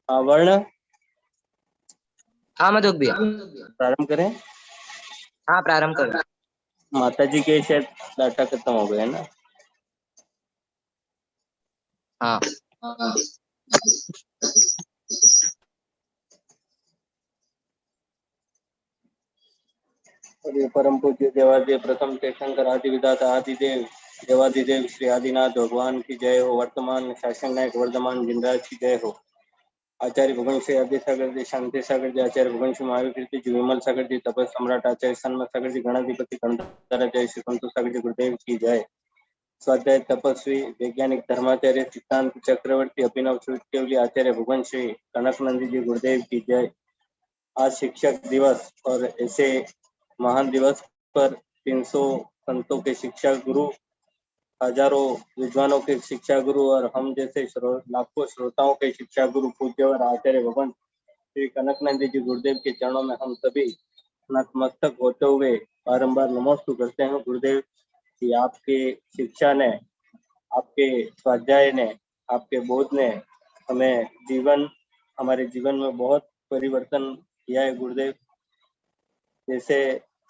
वर्ण। हाँ मधुक भैया। प्रारंभ करें। हाँ प्रारंभ करो। माता जी के शायद डाटा खत्म हो गया ना। हाँ और ये परम पूज्य देवादेव प्रथम तीर्थंकर आदि विधाता आदिदेव देवादिदेव श्री आदिनाथ भगवान की जय हो। वर्तमान शासन नायक वर्धमान गिरिराज की जय हो। आचार्य भगवान श्री आदि सागर जी, शांति सागर जी, आचार्य भगवान श्री महावीर कीर्ति जी, विमल सागर जी, तपस सम्राट आचार्य सन्मत सागर जी, गणाधिपति गणधर जय श्री संतोष सागर जी गुरुदेव की जय। स्वाध्याय तपस्वी वैज्ञानिक धर्माचार्य सिद्धांत चक्रवर्ती अभिनव केवली आचार्य भगवान श्री कनकनंदी जी गुरुदेव की जय। आज शिक्षक दिवस और ऐसे महान दिवस पर 300 संतों के शिक्षा गुरु, हजारों विद्वानों के शिक्षा गुरु और हम जैसे लाखों श्रोताओं के शिक्षा गुरु पूज्य और आचार्य भगवान श्री कनकनंदी जी गुरुदेव के चरणों में हम सभी नतमस्तक होते हुए बारंबार नमस्कार करते हैं गुरुदेव कि आपके शिक्षा ने, आपके स्वाध्याय ने, आपके बोध ने हमें हमारे जीवन में बहुत परिवर्तन किया है गुरुदेव। जैसे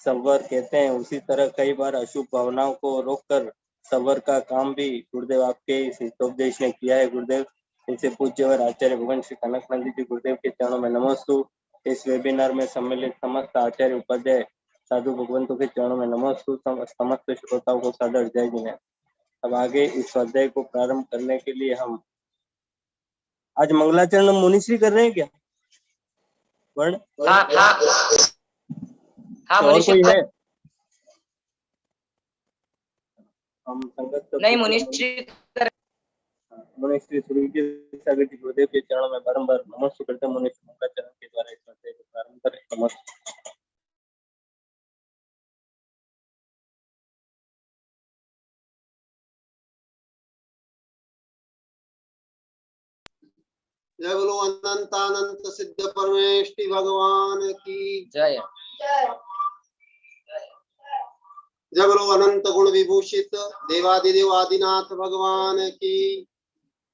संवर कहते हैं उसी तरह कई बार अशुभ भावनाओं को रोककर संवर का काम भी गुरुदेव आपके इस हितोपदेश ने किया है गुरुदेव। जैसे पूज्य और आचार्य भगवान श्री कनकनंदी जी गुरुदेव के चरणों में नमस्कार। इस वेबिनार में सम्मिलित समस्त आचार्य उपाध्याय साधु भगवंतों के चरणों में नमस्कार। समस्त श्रोताओं को सादर जय जिनेन्द्र। अब आगे इस स्वाध्याय को प्रारंभ करने के लिए हम आज मंगलाचरण मुनिश्री कर रहे हैं क्या वर्ण? हाँ हाँ हाँ और कोई है? हम संगत नहीं मुनिश्री मुनिश्री सागर जी गुरुदेव के चरणों में बारंबार नमस्कार करते हैं। मुनिश्री मंगलाचरण के द्वारा इस स्वाध्याय को प्रारंभ करें। नमस्कार। जय बोलो अनंतानंत सिद्ध परमेष्टि भगवान की जय। जय बोलो अनंत गुण विभूषित देवादिदेव आदिनाथ भगवान की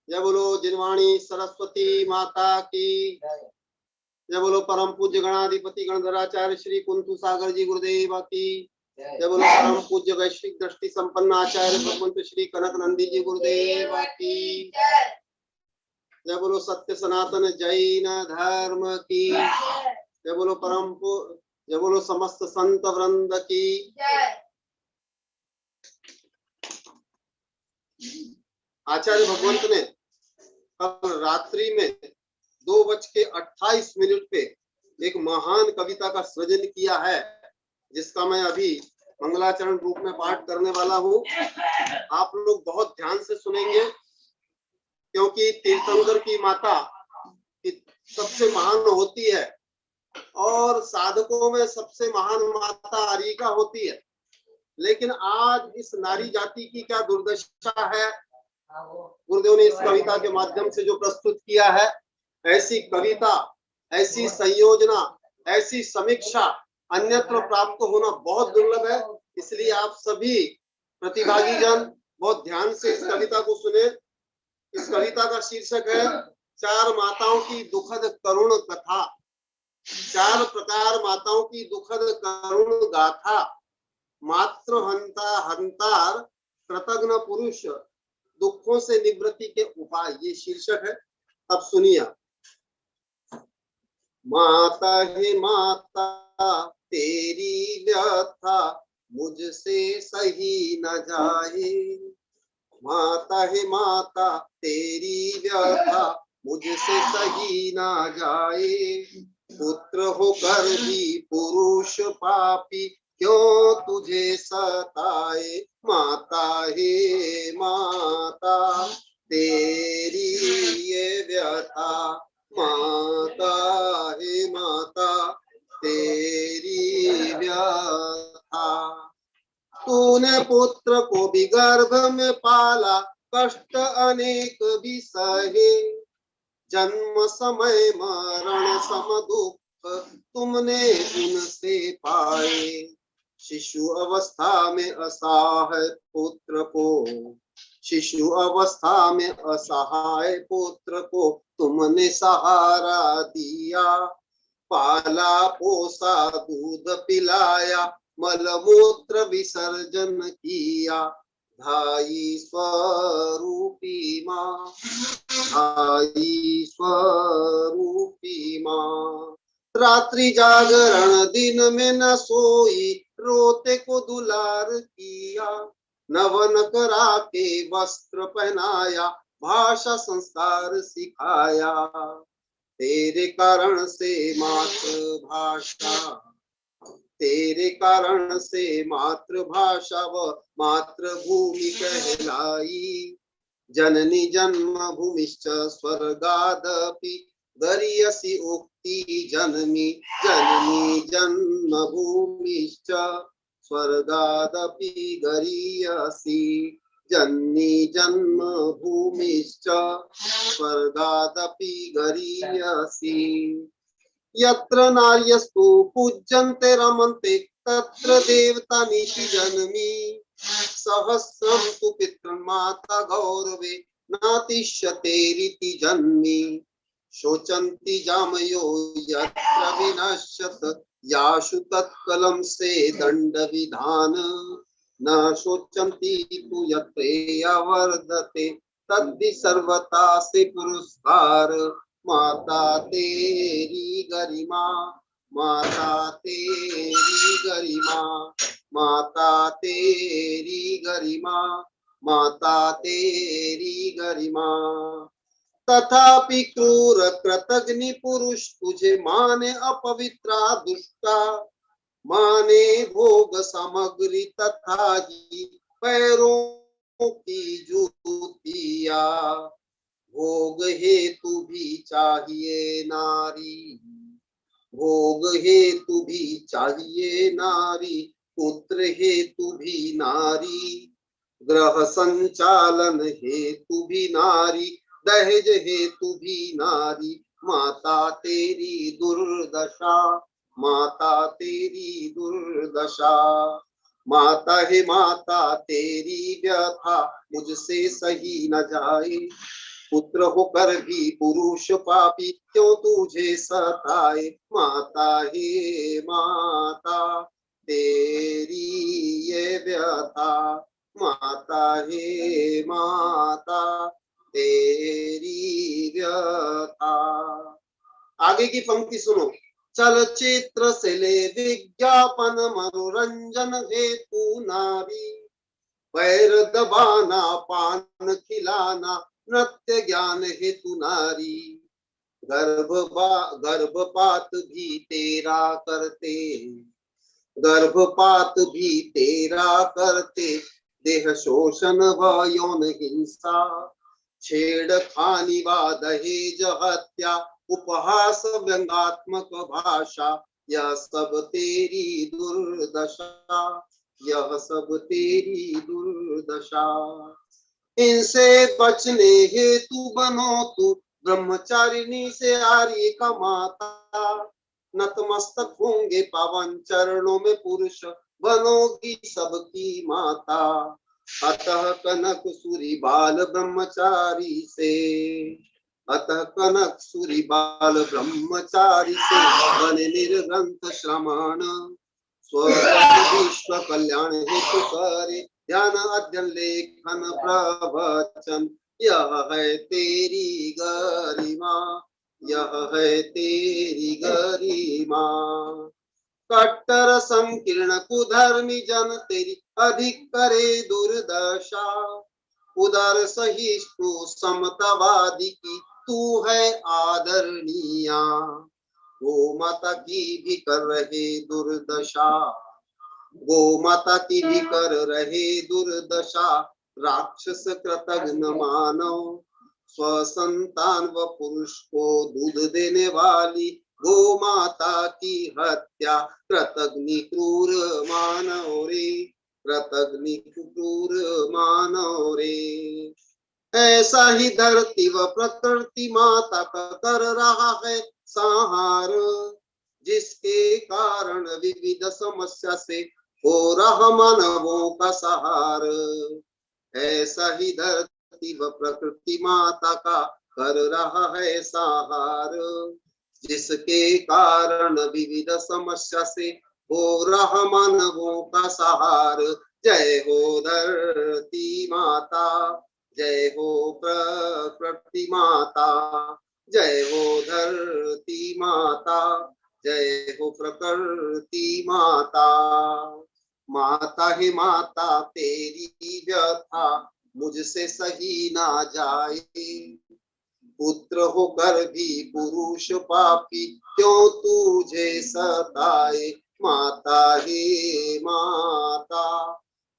जय बोलो जिनवाणी सरस्वती माता की जय बोलो परम पूज्य गणाधिपति गणधराचार्य श्री कुंतु सागर जी गुरुदेव की जय बोलो परम पूज्य वैश्विक दृष्टि संपन्न आचार्य भगवंत श्री कनकनंदी जी गुरुदेव की जय बोलो सत्य सनातन जैन धर्म की जय बोलो जय बोलो समस्त संत वृंद की। आचार्य भगवंत ने कल रात्रि में 2:28 पे एक महान कविता का सृजन किया है जिसका मैं अभी मंगलाचरण रूप में पाठ करने वाला हूँ। आप लोग बहुत ध्यान से सुनेंगे क्योंकि तीर्थंकर की माता सबसे महान होती है और साधकों में सबसे महान माता अरिका होती है। लेकिन आज इस नारी जाति की क्या दुर्दशा है गुरुदेव ने इस कविता के माध्यम से जो प्रस्तुत किया है। ऐसी कविता, ऐसी संयोजना, ऐसी समीक्षा अन्यत्र प्राप्त होना बहुत दुर्लभ है। इसलिए आप सभी प्रतिभागी जन बहुत ध्यान से इस कविता को सुने। इस कविता का शीर्षक है 4 माताओं की दुखद करुण कथा। 4 प्रकार माताओं की दुखद करुण गाथा। मातृ हंता हंतार कृतघ्न पुरुष दुखों से निवृत्ति के उपाय, ये शीर्षक है। अब सुनिए। माता है माता तेरी व्यथा मुझसे सही न जाए। माता है माता तेरी व्यथा मुझसे सही न जाए। पुत्र होकर भी पुरुष पापी क्यों तुझे सताए। माता है माता तेरी ये व्यथा। माता है माता तेरी व्यथा। तूने पुत्र को भी गर्भ में पाला कष्ट अनेक भी सहे। जन्म समय मरण सम दुख तुमने उनसे पाए। शिशु अवस्था में असहाय पुत्र को शिशु अवस्था में असहाय पुत्र को तुमने सहारा दिया, पाला पोसा दूध पिलाया, मलमूत्र विसर्जन किया, धाई स्वरूपी माँ, धाई स्वरूपी माँ। रात्रि जागरण दिन में न सोई, रोते को दुलार किया, नवन करा के वस्त्र पहनाया, भाषा संस्कार सिखाया। तेरे कारण से मातृभाषा, तेरे कारण से मातृभाषा व मातृभूमि कहलाई। जननी जन्मभूमिश्च स्वर्गादपि गरीयसी उक्ति जननी, जननी जन्मभूमिश्च स्वर्गादपि गरीयसी, जननी जन्मभूमिश्च स्वर्गादपि गरीयसी। यत्र नार्यस्तु पूज्यन्ते रमन्ते तत्र देवता नीति जननी, सहस्रं तु पितृमाता गौरवे नातिष्यते रीति जन्मी। शोचन्ति जामयो यत्र विनश्यत याशु तत्कलं से दंड विधान, न शोचन्ति तु यत्र वर्धते तद्धि सर्वता से पुरस्कार। माता तेरी गरिमा, माता तेरी गरिमा, माता तेरी गरिमा, माता तेरी गरिमा। तथापि क्रूर कृतघ्नि पुरुष तुझे माने अपवित्रा दुष्टा, माने भोग सामग्री तथा ही पैरों की जूतिया। भोग हेतु भी चाहिए नारी, भोग हेतु भी चाहिए नारी, पुत्र हेतु भी नारी, ग्रह संचालन हेतु भी नारी, दहेज हेतु भी नारी। माता तेरी दुर्दशा, माता तेरी दुर्दशा। माता है माता तेरी व्यथा मुझसे सही न जाए, पुत्र होकर भी पुरुष पापी क्यों तुझे सताए। माता हे माता तेरी ये व्यथा, माता हे माता तेरी व्यथा। आगे की पंक्ति सुनो। चलचित्र से ले विज्ञापन मनोरंजन हेतु नारी, पैर दबाना पान खिलाना नृत्य ज्ञान हेतु नारी। गर्भपात भी तेरा करते, गर्भपात भी तेरा करते, देह शोषण व यौन हिंसा, छेड़खानी व दहेज हत्या, उपहास व्यंगात्मक भाषा, यह सब तेरी दुर्दशा, यह सब तेरी दुर्दशा। इनसे बचने हेतु बनो तू ब्रह्मचारिणी से आर्य का माता, नतमस्तक होंगे पावन चरणों में पुरुष बनोगी सबकी माता। अतः कनक सूरी बाल ब्रह्मचारी से, अतः कनक सूरी बाल ब्रह्मचारी से बने निर्ग्रंथ श्रमण, विश्व कल्याण हेतु करे ध्यान अध्ययन लेखन प्रवचन। यह है तेरी गरिमा, यह है तेरी गरिमा। कट्टर संकीर्ण कुधर्मी जन तेरी अधिक करे दुर्दशा, उदार सहिष्णु समतावादी की तू है आदरणीया। गो माता की भी कर रहे दुर्दशा, गो माता की भी कर रहे दुर्दशा, राक्षस कृतघ्न मानव, स्वसंतान व पुरुष को दूध देने वाली गो माता की हत्या, कृतघ्नि क्रूर मानव रे, कृतघ्नि क्रूर मानव रे। ऐसा ही धरती व प्रकृति माता का कर रहा है संहार, जिसके कारण विविध समस्या से हो रहा मानवों का सहार। ऐसा ही धरती व प्रकृति माता का कर रहा है सहार, जिसके कारण विविध समस्या से हो रहा मानवों का सहार। जय हो धरती माता, जय हो प्रकृति माता, जय हो धरती माता, जय हो प्रकृति माता। माता है माता तेरी व्यथा मुझसे सही ना जाए, पुत्र होकर भी पुरुष पापी क्यों तुझे सताए। माता हे माता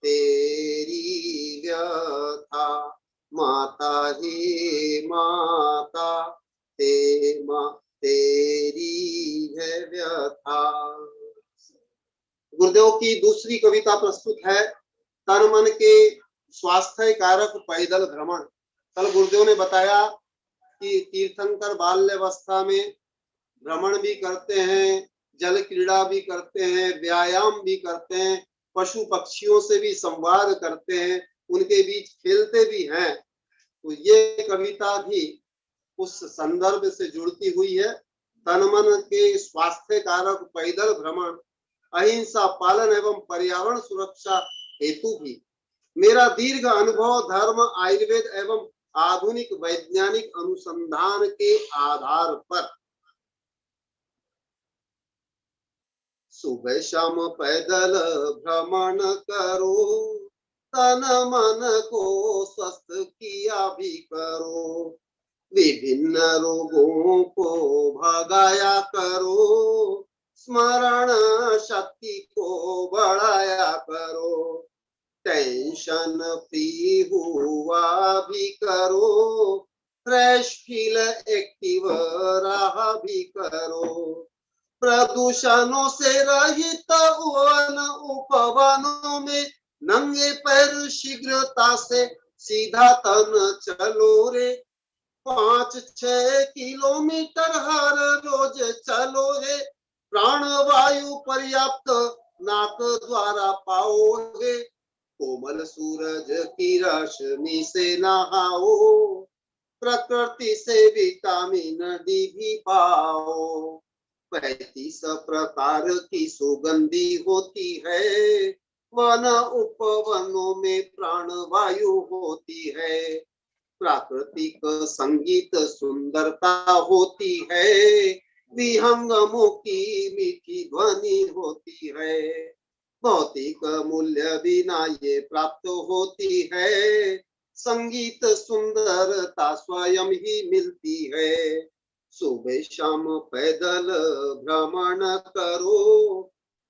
तेरी व्यथा, माता हे माता तेरी है व्यथा। गुरुदेव की दूसरी कविता प्रस्तुत है, तन मन के स्वास्थ्य कारक पैदल भ्रमण। कल गुरुदेव ने बताया कि तीर्थंकर बाल्यावस्था में भ्रमण भी करते हैं, जल क्रीड़ा भी करते हैं, व्यायाम भी करते हैं, पशु पक्षियों से भी संवाद करते हैं, उनके बीच खेलते भी हैं। तो ये कविता भी उस संदर्भ से जुड़ती हुई है। तन मन के स्वास्थ्य कारक पैदल भ्रमण, अहिंसा पालन एवं पर्यावरण सुरक्षा हेतु भी मेरा दीर्घ अनुभव धर्म, आयुर्वेद एवं आधुनिक वैज्ञानिक अनुसंधान के आधार पर सुबह शाम पैदल भ्रमण करो, तन मन को स्वस्थ किया भी करो, विभिन्न रोगों को भगाया करो, स्मरण शक्ति को बढ़ाया करो, टेंशन फ्री हुआ भी करो, फ्रेश फील एक्टिव रहा भी करो, प्रदूषणों से रहित वन उपवनों में नंगे पैर शीघ्रता से सीधा तन चलो रे, 5-6 किलोमीटर हर रोज चलो रे, प्राणवायु पर्याप्त नाक द्वारा पाओगे, कोमल सूरज की रोशनी से नहाओ, प्रकृति से विटामिन डी भी पाओ, 35 प्रकार की सुगंधी होती है, वन उपवनों में प्राणवायु होती है, प्राकृतिक संगीत सुंदरता होती है, विहंगमों की मीठी ध्वनि होती है, भौतिक मूल्य बिना ये प्राप्त होती है, संगीत सुंदरता स्वयं ही मिलती है। सुबह शाम पैदल भ्रमण करो,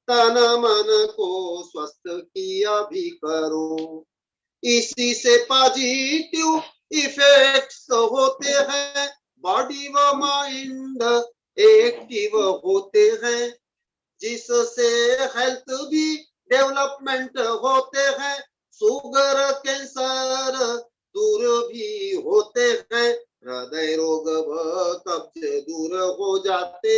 तन मन को स्वस्थ किया भी करो, इसी से पॉजिटिव इफेक्ट्स होते हैं, बॉडी व माइंड एक्टिव होते हैं, जिससे हेल्थ भी डेवलपमेंट होते हैं, शुगर कैंसर दूर भी होते हैं, हृदय रोग व कब्ज दूर हो जाते,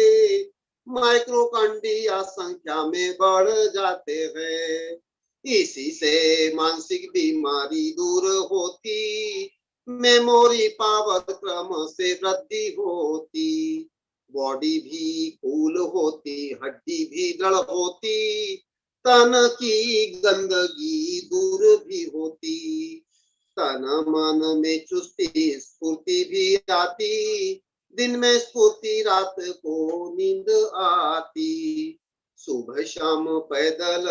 माइक्रोकांडिया संख्या में बढ़ जाते हैं, इसी से मानसिक बीमारी दूर होती, मेमोरी पावर क्रम से वृद्धि होती, बॉडी भी कूल होती, हड्डी भी दृढ़ होती, तन की गंदगी दूर भी होती, तन मन में चुस्ती स्फूर्ति भी आती, दिन में स्फूर्ति रात को नींद आती, सुबह शाम पैदल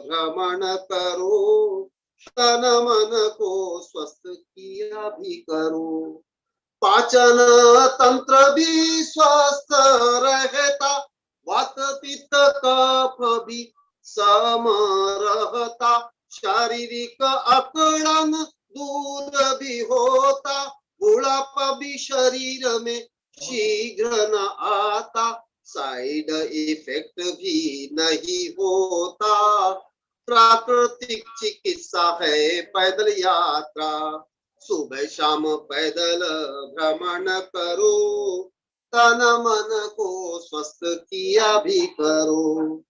भ्रमण करो, तन मन को स्वस्थ किया भी करो, पाचन तंत्र भी स्वस्थ रहता, वात पित्त कफ भी सम रहता, शारीरिक अकड़न दूर भी होता, बुढ़ापा भी शरीर में शीघ्र न आता, साइड इफेक्ट भी नहीं होता, प्राकृतिक चिकित्सा है पैदल यात्रा, सुबह शाम पैदल भ्रमण करो, तन मन को स्वस्थ किया भी करो,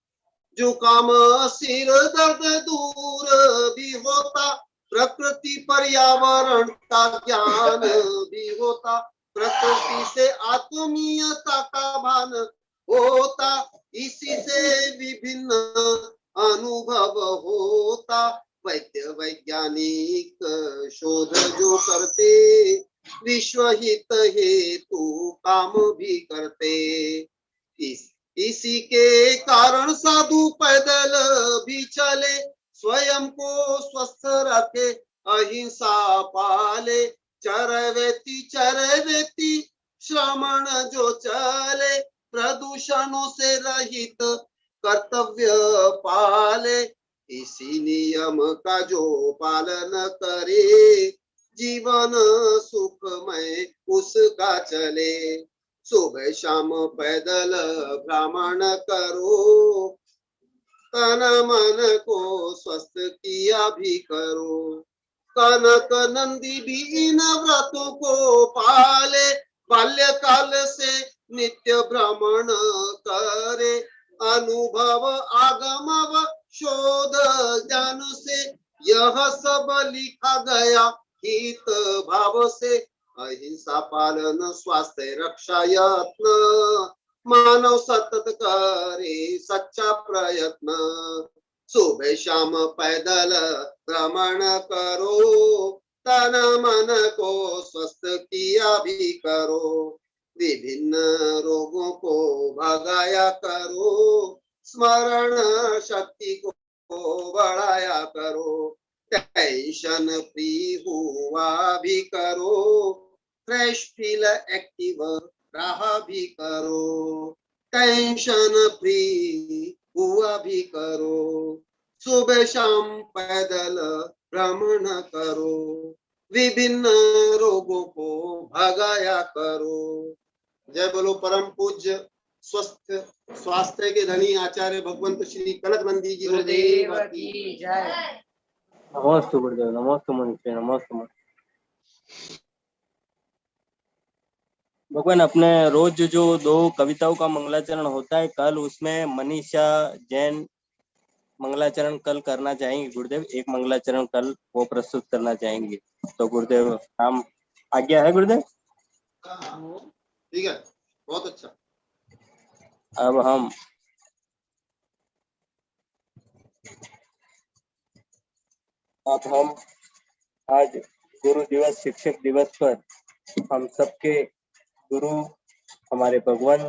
जुकाम सिर दर्द दूर भी होता, प्रकृति पर्यावरण का ज्ञान भी होता, प्रकृति से आत्मीयता का भान होता, इसी से विभिन्न अनुभव होता। वैद्य वैज्ञानिक शोध जो करते, विश्व हित हेतु काम भी करते। इसी के कारण साधु पैदल भी चले, स्वयं को स्वस्थ रखे, अहिंसा पाले। चरवेती श्रमण जो चले, प्रदूषणों से रहित कर्तव्य पाले। इसी नियम का जो पालन करे, जीवन सुखमय उसका चले। सुबह शाम पैदल भ्रमण करो, तन मन को स्वस्थ किया भी करो। कनक नंदी भी इन व्रतों को पाले, बाल्यकाल से नित्य भ्रमण करे। अनुभव आगम व शोध ज्ञान से, यह सब लिखा गया हित भाव से। अहिंसा पालन स्वास्थ्य रक्षा यत्न, मानव सतत करे सच्चा प्रयत्न। सुबह शाम पैदल भ्रमण करो, तन मन को स्वस्थ किया भी करो। विभिन्न रोगों को भगाया करो, स्मरण शक्ति को बढ़ाया करो। टेंशन फ्री हुआ भी करो, फ्रेश फील एक्टिव रहा भी करो। टेंशन फ्री हुआ भी करो, सुबह शाम पैदल भ्रमण करो। विभिन्न रोगों को भगाया करो। जय बोलो परम पूज्य स्वस्थ स्वास्थ्य के धनी आचार्य भगवंत श्री कनक नंदी जी गुरुदेव की जय। नमस्ते गुरुदेव, नमस्ते मनुष्य, नमस्ते मनुष्य। भगवान, अपने रोज जो 2 कविताओं का मंगलाचरण होता है, कल उसमें मनीषा जैन मंगलाचरण कल करना चाहेंगे गुरुदेव। एक मंगलाचरण कल वो प्रस्तुत करना चाहेंगे, तो गुरुदेव नाम आज्ञा है गुरुदेव। ठीक है, बहुत अच्छा। अब हम आज गुरु दिवस, शिक्षक दिवस पर हम सबके गुरु हमारे भगवान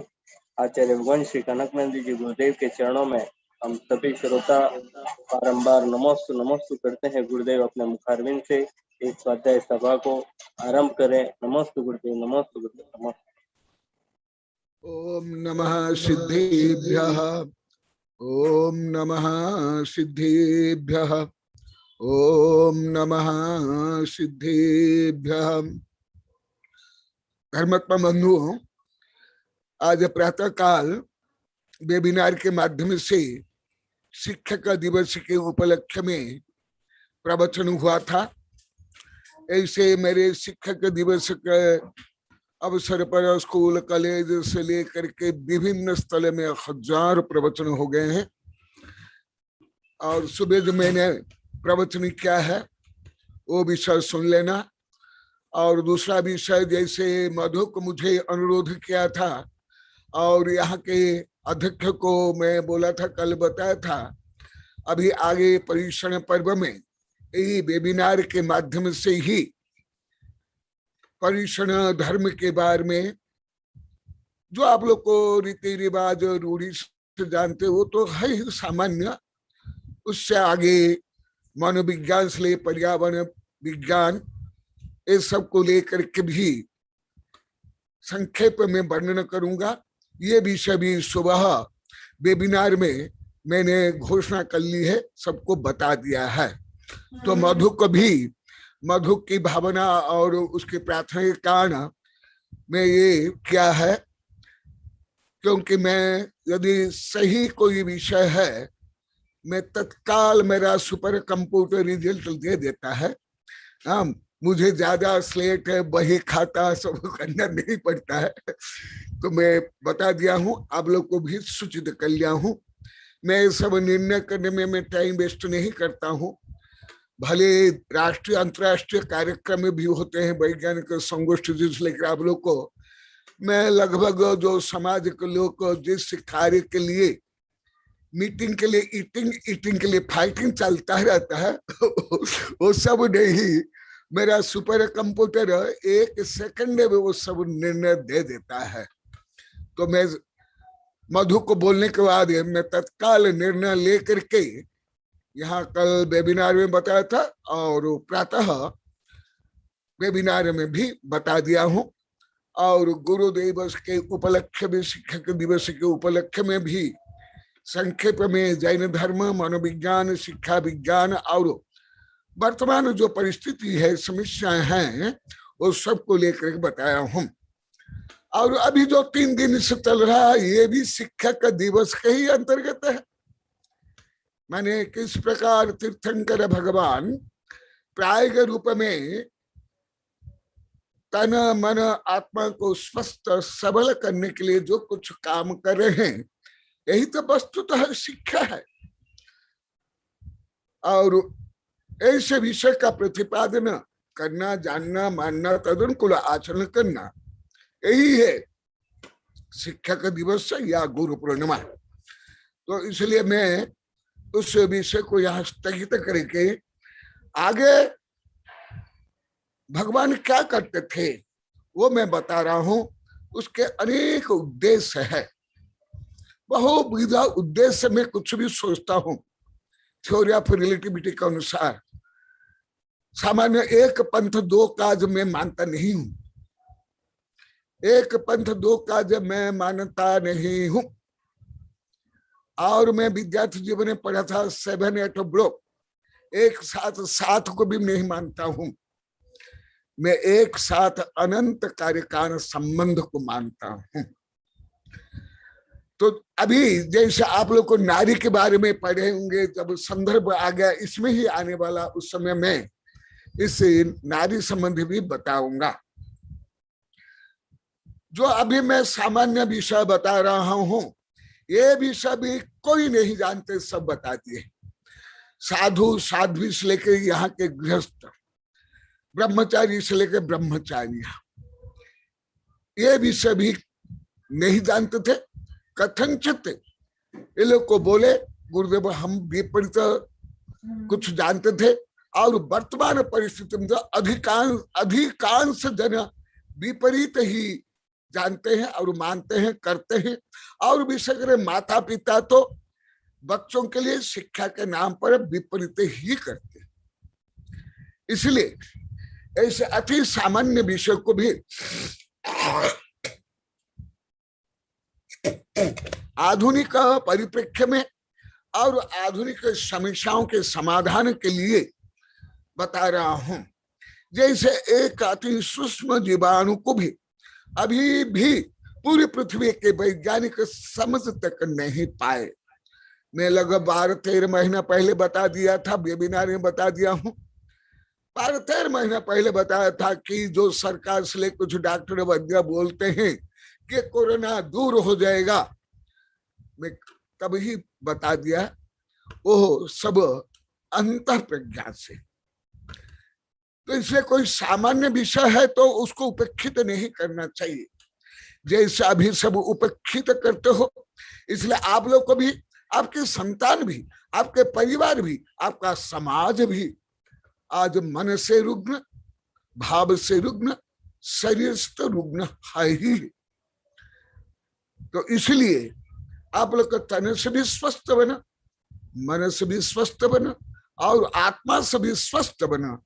आचार्य भगवान श्री कनकनंदी जी गुरुदेव के चरणों में हम सभी श्रोता बारंबार नमोस्तु नमोस्तु करते हैं। गुरुदेव अपने मुखारविंद से इस स्वाध्याय सभा को आरंभ करें। नमोस्तु गुरुदेव, नमोस्तु गुरुदेव, नमोस्तु। ओम नमः सिद्धेभ्यः, ओम नमः सिद्धेभ्यः, ओम नमः सिद्धेभ्यः। धर्मात्मा बंधुओं, आज प्रातः काल वेबिनार के माध्यम से शिक्षक दिवस के उपलक्ष्य में प्रवचन हुआ था। ऐसे मेरे शिक्षक दिवस के अवसर पर स्कूल कॉलेज से लेकर के विभिन्न स्थल में 1000 प्रवचन हो गए हैं। और सुबह जो मैंने प्रवचन किया है वो विषय सुन लेना। और दूसरा विषय, जैसे मधु को मुझे अनुरोध किया था और यहाँ के अध्यक्ष को मैं बोला था, कल बताया था, अभी आगे परीक्षण पर्व में यही वेबिनार के माध्यम से ही परीक्षण धर्म के बारे में जो आप लोग को रीति रिवाज रूढ़ी से जानते हो तो है ही सामान्य, उससे आगे मनोविज्ञान से ले पर्यावरण विज्ञान, ये सब को लेकर के भी संक्षेप में वर्णन करूंगा। ये विषय भी सुबह वेबिनार में मैंने घोषणा कर ली है, सबको बता दिया है। तो मधु को भी, मधु की भावना और उसके प्रार्थना के कारण मैं ये क्या है, क्योंकि मैं यदि सही कोई विषय है मैं तत्काल मेरा सुपर कंप्यूटर रिजल्ट दे देता है। मुझे ज्यादा स्लेट है, बही खाता सब करना नहीं पड़ता है। तो मैं बता दिया हूँ, आप लोग को भी सूचित कर लिया हूँ। मैं सब निर्णय करने में मैं टाइम वेस्ट नहीं करता हूँ। भले राष्ट्रीय अंतर्राष्ट्रीय कार्यक्रम में भी होते हैं वैज्ञानिक संगोष्ठी, जिस लेकर आप लोग को मैं लगभग जो समाज के लोग जिस कार्य के लिए मीटिंग के लिए ईटिंग के लिए फाइटिंग चलता रहता है वो सब नहीं, मेरा सुपर कंप्यूटर 1 सेकंड में वो सब निर्णय दे देता है। तो मैं मधु को बोलने के बाद मैं तत्काल निर्णय लेकर के यहाँ कल वेबिनार में बताया था और प्रातः वेबिनार में भी बता दिया हूँ, और गुरु दिवस के उपलक्ष्य में, शिक्षक दिवस के उपलक्ष्य में भी संक्षेप में जैन धर्म, मनोविज्ञान, शिक्षा विज्ञान और वर्तमान जो परिस्थिति है, समस्याएं हैं, वो सबको लेकर बताया हूँ। और अभी जो 3 दिन से चल रहा है ये भी शिक्षक दिवस के ही अंतर्गत है। माने किस प्रकार तीर्थंकर भगवान प्राय रूप में तन मन आत्मा को स्वस्थ सबल करने के लिए जो कुछ काम कर रहे हैं, यही तो वस्तुतः शिक्षा है। और ऐसे विषय का प्रतिपादन करना, जानना, मानना, तदनुकूल आचरण करना, यही है शिक्षक दिवस या गुरु पूर्णिमा। तो इसलिए मैं उस विषय को यहाँ स्थगित करके आगे भगवान क्या करते थे वो मैं बता रहा हूं। उसके अनेक उद्देश्य है, बहुविध उद्देश्य में कुछ भी सोचता हूं। थ्योरी ऑफ रिलेटिविटी के अनुसार सामान्य एक पंथ दो काज में मानता नहीं हूं, एक पंथ दो काज मैं मानता नहीं हूं। और मैं विद्यार्थी जीवन में पढ़ा था 7 8 ब्लॉक, एक साथ 7 को भी नहीं मानता हूं। मैं एक साथ अनंत कार्यकाल संबंध को मानता हूं। तो अभी जैसे आप लोग को नारी के बारे में पढ़े होंगे, जब संदर्भ आ गया इसमें ही आने वाला, उस समय मैं इस नारी संबंधी भी बताऊंगा। जो अभी मैं सामान्य विषय बता रहा हूं, ये विषय भी कोई नहीं जानते, सब बता दिए। साधु साध्वी से लेकर यहाँ के गृहस्थ, ब्रह्मचारी से लेकर ब्रह्मचारियां, ये विषय भी नहीं जानते थे। कथनचित ये लोग को बोले गुरुदेव हम विपरीत कुछ जानते थे, और वर्तमान परिस्थिति में अधिकांश जन विपरीत ही जानते हैं और मानते हैं, करते हैं। और विशेष कर माता पिता तो बच्चों के लिए शिक्षा के नाम पर विपरीत ही करते हैं। इसलिए ऐसे अति सामान्य विषय को भी आधुनिक परिप्रेक्ष्य में और आधुनिक समस्याओं के समाधान के लिए बता रहा हूं। जैसे एक अति सूक्ष्म जीवाणु को भी अभी भी पूरी पृथ्वी के वैज्ञानिक समझ तक नहीं पाए। मैं लगभग 12-13 महीना पहले बता दिया था, वेबिनार में बता दिया हूं। 12-13 महीना पहले बताया था कि जो सरकार से कुछ डॉक्टर वैद्य बोलते हैं कि कोरोना दूर हो जाएगा, मैं तब ही बता दिया वो सब अंतर प्रज्ञा से। तो इसलिए कोई सामान्य विषय है तो उसको उपेक्षित नहीं करना चाहिए, जैसे अभी सब उपेक्षित करते हो। इसलिए आप लोग को भी, आपके संतान भी, आपके परिवार भी, आपका समाज भी आज मन से रुग्ण, भाव से रुग्ण, शरीर से रुग्ण है ही। तो इसलिए आप लोग का तन से भी स्वस्थ बना, मन से भी स्वस्थ बना और आत्मा से भी स्वस्थ बना।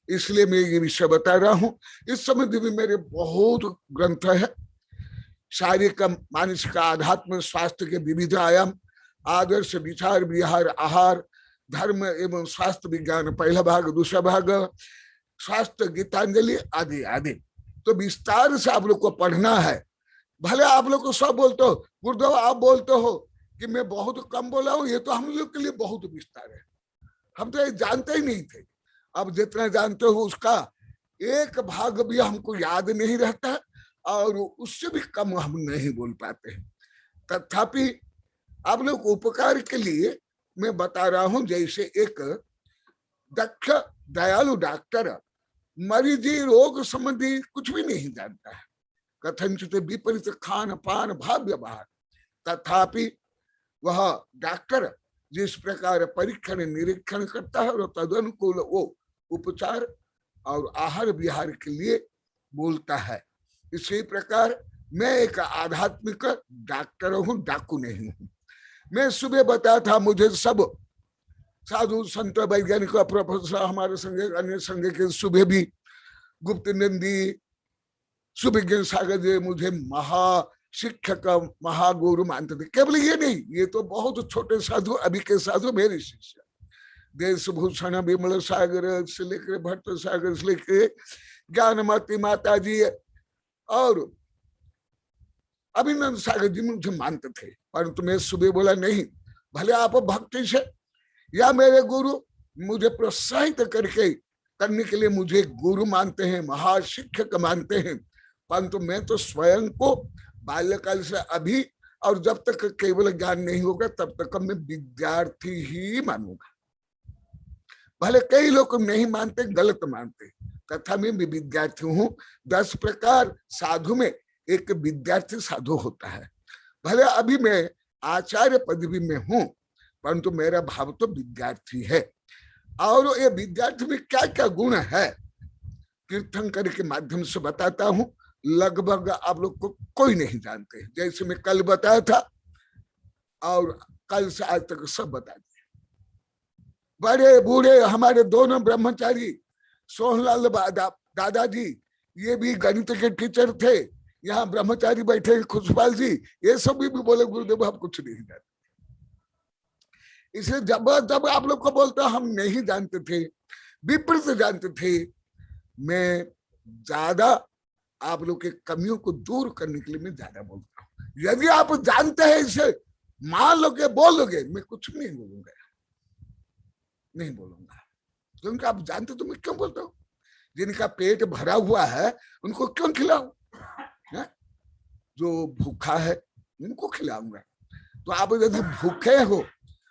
इसलिए मैं ये विषय बता रहा हूं। इस संबंध में मेरे बहुत ग्रंथ है। शारीरिक, मानसिक, आध्यात्मिक स्वास्थ्य के विविध आयाम, आदर्श, विचार, विहार, आहार, धर्म एवं स्वास्थ्य विज्ञान, पहला भाग, दूसरा भाग, स्वास्थ्य, गीतांजलि आदि आदि। तो विस्तार से आप लोग को पढ़ना है। भले आप लोग को सब बोलते हो, गुरुदेव आप बोलते हो कि मैं बहुत कम बोला हूं, ये तो हम लोग के लिए बहुत विस्तार है। हम तो ये जानते ही नहीं थे। अब जितना जानते हो उसका एक भाग भी हमको याद नहीं रहता और उससे भी कम हम नहीं बोल पाते हैं। तथापि आप लोग उपकार के लिए मैं बता रहा हूं। जैसे एक दक्ष दयालु डॉक्टर मरीजी रोग संबंधी कुछ भी नहीं जानता है। कथनचित विपरीत खान पान भाव्य बाहर, तथापि वह डॉक्टर जिस प्रकार परीक्षण निरीक्षण करता है और तदनुकूल वो उपचार और आहार विहार के लिए बोलता है, इसी प्रकार मैं एक आध्यात्मिक डॉक्टर हूँ, डाकू नहीं हूँ। मैं सुबह बताया था, मुझे सब साधु संत वैज्ञानिक प्रोफेसर हमारे संघ अन्य संघ के सुबह भी गुप्त नंदी सुविज्ञान सागर जी मुझे महा शिक्षक महागुरु मानते थे। केवल ये नहीं, ये तो बहुत छोटे साधु, अभी के साधु मेरे शिष्य, देश भूषण विमल सागर से लेकर भट्ट सागर से लेकर ज्ञानमती माता जी और अभिनंदन सागर जी मुझे मानते थे, परंतु मैं सुबह बोला नहीं, भले आप भक्ति से या मेरे गुरु मुझे प्रोत्साहित करके करने के लिए मुझे गुरु मानते हैं, महाशिक्षक मानते हैं, परंतु मैं तो स्वयं को बाल्यकाल से अभी और जब तक केवल ज्ञान नहीं होगा तब तक मैं विद्यार्थी ही मानूंगा। भले कई लोग नहीं मानते, गलत मानते, तथा मैं भी विद्यार्थी हूँ। 10 प्रकार साधु में एक विद्यार्थी साधु होता है। भले अभी मैं आचार्य पदवी में हूँ, परंतु मेरा भाव तो विद्यार्थी है। और ये विद्यार्थी में क्या क्या गुण है तीर्थंकर के माध्यम से बताता हूँ। लगभग आप लोग को कोई नहीं जानते, जैसे मैं कल बताया था और कल से आज तक सब बता दिए। बड़े बूढ़े हमारे दोनों ब्रह्मचारी सोहनलाल दादाजी, ये भी गणित के टीचर थे, यहाँ ब्रह्मचारी बैठे खुशपाल जी, ये सब भी बोले गुरुदेव हम कुछ नहीं जानते। इसलिए जब आप लोग को बोलता हम नहीं जानते थे, विपरीत जानते थे, मैं ज्यादा आप लोग के कमियों को दूर करने के लिए मैं ज्यादा बोलता हूँ। यदि आप जानते हैं इसे मान लोगे बोलोगे, मैं कुछ नहीं बोलूंगा, नहीं बोलूंगा, क्योंकि आप जानते तो मैं क्यों बोलता हूँ। जिनका पेट भरा हुआ है उनको क्यों खिलाऊं, जो भूखा है उनको खिलाऊंगा। तो आप यदि भूखे हो,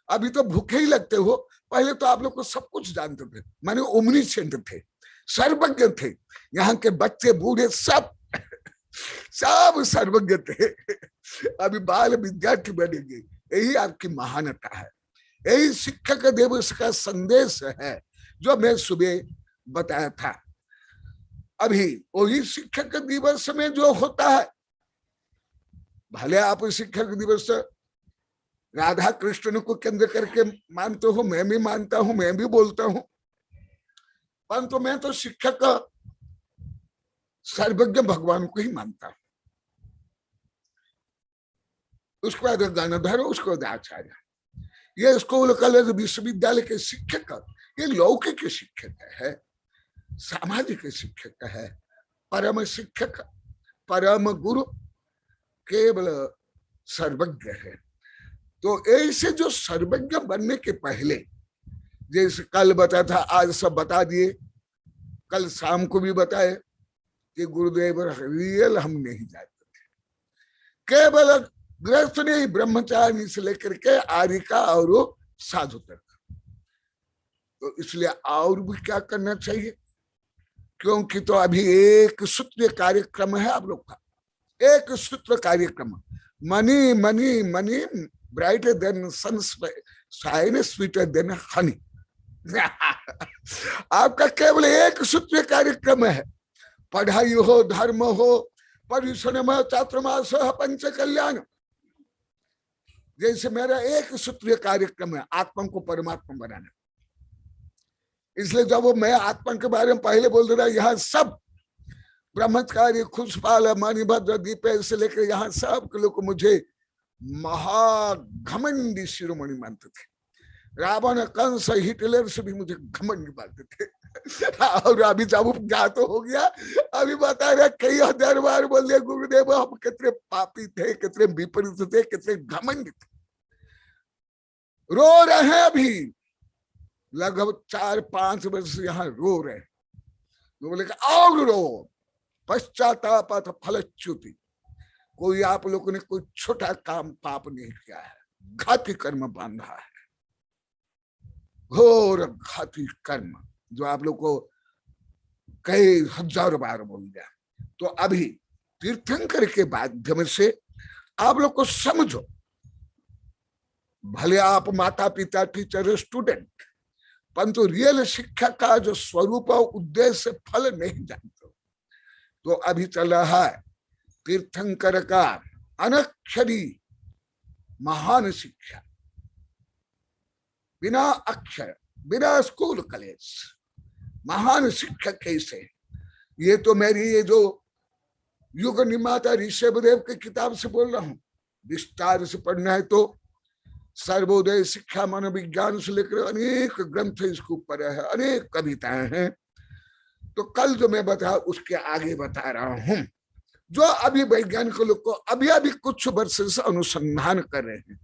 अभी तो भूखे ही लगते हो, पहले तो आप लोग को सब कुछ जानते थे, माने ओमनीसेंट थे, सर्वज्ञ थे। यहाँ के बच्चे बूढ़े सब सब सर्वज्ञ थे। अभी बाल विद्यार्थी बनेंगे, यही आपकी महानता है, यही शिक्षक दिवस का संदेश है जो मैं सुबह बताया था। अभी वही शिक्षक दिवस में जो होता है, भले आप शिक्षक दिवस राधा कृष्ण को केंद्र करके मानते हो, मैं भी मानता हूं, मैं भी बोलता हूं, परंतु मैं तो शिक्षक सर्वज्ञ भगवान को ही मानता हूं। उसके बाद गणधर, उसके बाद आचार्य, ये स्कूल कॉलेज विश्वविद्यालय के शिक्षक, ये लौकिक शिक्षक है, सामाजिक शिक्षक है, परम शिक्षक परम गुरु केवल सर्वज्ञ है। तो ऐसे जो सर्वज्ञ बनने के पहले, जैसे कल बताया था, आज सब बता दिए, कल शाम को भी बताए कि गुरुदेव रियल हम नहीं जानते थे, केवल गृहस्थ नहीं, ब्रह्मचारी से लेकर के आर्यिका और साधु तक। तो इसलिए और भी क्या करना चाहिए, क्योंकि तो अभी एक सूत्र कार्यक्रम है आप लोग का, एक सूत्र कार्यक्रम, money money money brighter then sunshine sweeter than Honey. आपका केवल एक सूत्र कार्यक्रम है, पढ़ाई हो, धर्म हो, परिश्रम चातुर्मास पंच कल्याण, जैसे मेरा एक सूत्रीय कार्यक्रम है, आत्मा को परमात्मा बनाना। इसलिए जब मैं आत्मा के बारे में पहले बोल रहा, यहाँ सब ब्रह्मचारी खुशपाल मणिभद्र दीपे से लेकर यहाँ सब के लोग मुझे महाघमंडी शिरोमणि मानते थे। रावण कंस हिटलर से भी मुझे घमंडी मानते थे। और अभी जब ज्ञात हो गया, अभी बता रहे कई हजार बार बोल दिया गुरुदेव हम कितने पापी थे, कितने विपरीत थे, कितने घमंडी थे। रो रहे हैं अभी लगभग 4-5 वर्ष यहाँ रो रहे, तो बोले और रो, पश्चाताप फलच्युति। कोई आप लोगों ने कोई छोटा काम पाप नहीं किया है, घाती कर्म बांधा है, घोर घाती कर्म, जो आप लोग को कई हजार बार बोल दिया। तो अभी तीर्थंकर के माध्यम से आप लोग को समझो, भले आप माता पिता टीचर स्टूडेंट, परंतु रियल शिक्षा का जो स्वरूप और उद्देश्य फल नहीं जानते। तो अभी चल रहा है तीर्थंकर का अनक्षरी महान शिक्षा, बिना अक्षर, बिना स्कूल कॉलेज, महान शिक्षक कैसे। ये तो मेरी ये जो युग निर्माता ऋषभदेव की किताब से बोल रहा हूं, विस्तार से पढ़ना है तो सर्वोदय शिक्षा मनोविज्ञान से लेकर अनेक ग्रंथ इसके ऊपर है, अनेक कविताएं हैं। तो कल जो मैं बता उसके आगे बता रहा हूं, जो अभी वैज्ञानिक लोग को अभी कुछ वर्ष से अनुसंधान कर रहे हैं।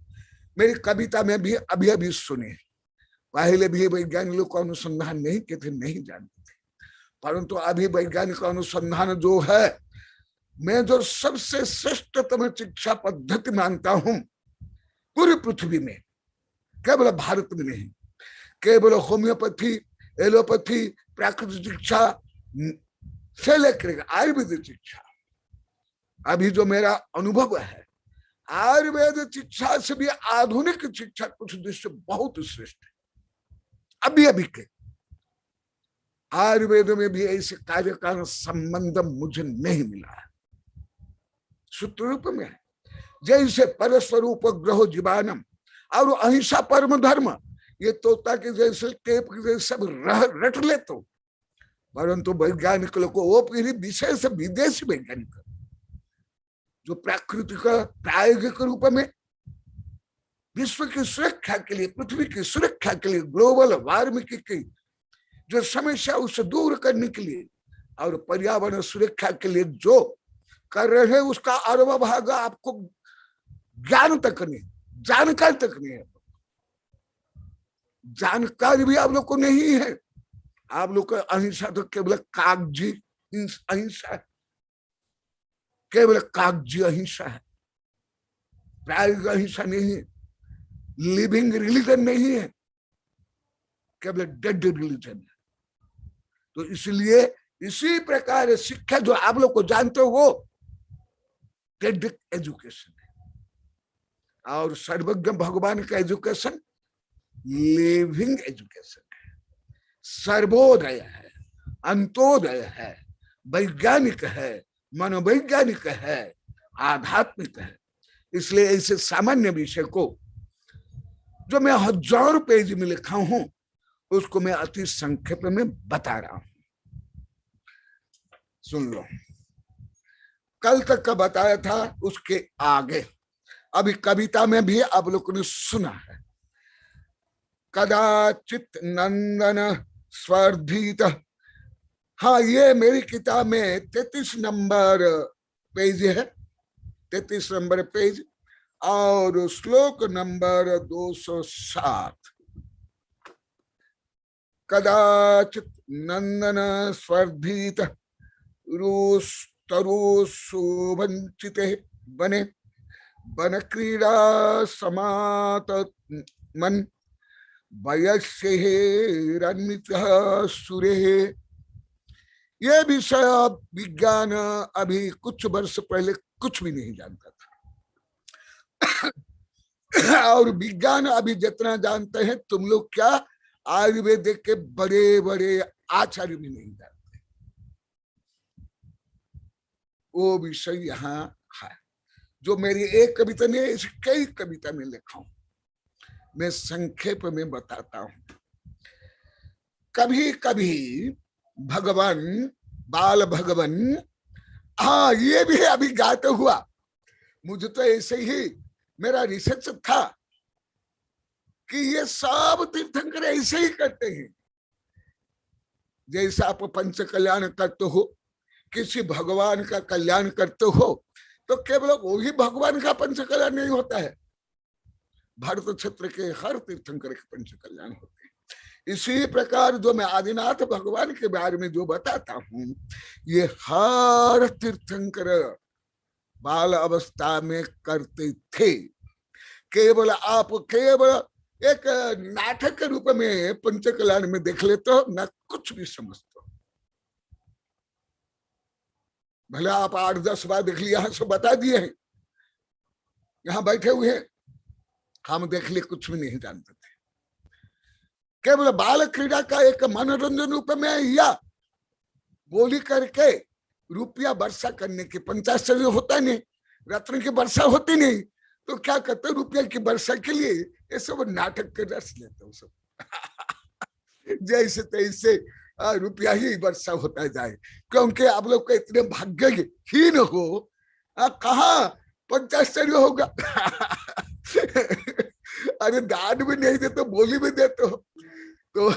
मेरी कविता में भी अभी सुने, पहले भी वैज्ञानिक लोग को अनुसंधान नहीं किए थे, नहीं जानते थे, परंतु अभी वैज्ञानिक अनुसंधान जो है, मैं जो सबसे श्रेष्ठतम शिक्षा पद्धति मानता हूं पूरी पृथ्वी में, केवल भारत में नहीं, केवल होम्योपैथी, एलोपैथी, प्राकृतिक शिक्षा से लेकर आयुर्वेदिक शिक्षा, अभी जो मेरा अनुभव है, आयुर्वेद शिक्षा से भी आधुनिक शिक्षा कुछ दृष्टि बहुत श्रेष्ठ है। अभी के आयुर्वेद में भी ऐसे कार्य का संबंध मुझे नहीं मिला है, सूत्र रूप में है। जैसे परस्वरूप ग्रहो जीवानम और अहिंसा परम धर्म, ये तोता के जैसे टेप के जैसे सब रट ले, तो परंतु वैज्ञानिक लोग को वो पीढ़ी विशेष विदेशी वैज्ञानिक जो प्राकृतिक प्रायोगिक रूप में विश्व की सुरक्षा के लिए, पृथ्वी की सुरक्षा के लिए, ग्लोबल वार्मिंग की जो समस्या उसे दूर करने के लिए और पर्यावरण सुरक्षा के लिए जो कर रहे हैं, उसका अरब भाग आपको ज्ञान तक नहीं, जानकारी तक नहीं है। जानकारी भी आप लोग को नहीं है। आप लोग का अहिंसा तो केवल कागजी अहिंसा है, केवल कागजी अहिंसा है, प्रायोगिक अहिंसा नहीं है, लिविंग रिलीजन नहीं है, केवल डेड रिलीजन है। तो इसलिए इसी प्रकार शिक्षा जो आप लोग को जानते हो वो डेड एजुकेशन है, और सर्वज्ञ भगवान का एजुकेशन लिविंग एजुकेशन है, सर्वोदय है, अंत्योदय है, वैज्ञानिक है, मनोवैज्ञानिक है, आध्यात्मिक है। इसलिए ऐसे सामान्य विषय को जो मैं हजारों पेज में लिखा हूं उसको मैं अति संक्षेप में बता रहा हूं, सुन लो। कल तक का बताया था, उसके आगे अभी कविता में भी आप लोगों ने सुना है। कदाचित नंदन स्वर्धित, हाँ ये मेरी किताब में 33 नंबर पेज है, 33 नंबर पेज और श्लोक नंबर 207। कदाचित नंदन स्वर्धित शोभंचिते बने वन क्रीड़ा समात मन वयस्येरन्वित सुरे। ये विषय विज्ञान अभी कुछ वर्ष पहले कुछ भी नहीं जानता था और विज्ञान अभी जितना जानते हैं तुम लोग क्या आयुर्वेद के बड़े बड़े आचार्य भी नहीं जानते। वो विषय यहाँ है जो मेरी एक कविता नहीं, इस कई कविता में लिखा हूं, मैं संक्षेप में बताता हूं। कभी कभी भगवान बाल भगवान, हाँ ये भी अभी गाते हुआ, मुझे तो ऐसे ही मेरा रिसर्च था कि ये सब तीर्थंकर ऐसे ही करते हैं। जैसा आप पंच कल्याण करते हो, किसी भगवान का कल्याण करते हो, तो केवल वही भगवान का पंच कल्याण नहीं होता है, भारत क्षेत्र के हर तीर्थंकर के पंच कल्याण होते हैं। इसी प्रकार जो मैं आदिनाथ भगवान के बारे में जो बताता हूं, ये हर तीर्थंकर बाल अवस्था में करते थे। केवल एक नाटक के रूप में पंचकल्याण में देख लेते हो, ना कुछ भी समझते हो। भले आप 8-10 बार देख लिया, यहाँ से बता दिए हैं, यहाँ बैठे हुए हैं, हम देख लिए कुछ भी नहीं जानते थे। केवल बाल क्रीड़ा का एक मनोरंजन रूप में, या बोली करके रुपया वर्षा करने की, पंचाश्चर्य होता नहीं, रत्न की वर्षा होती नहीं, तो क्या करते, रुपया की वर्षा के लिए ये सब नाटक के रस लेते हो सब। जैसे तैसे रुपया ही वर्षा होता जाए, क्योंकि आप लोग का इतने भाग्यहीन हो, कहाँ पंचाश्चर्य होगा। अरे दान भी नहीं देते, बोली भी देते हो, तो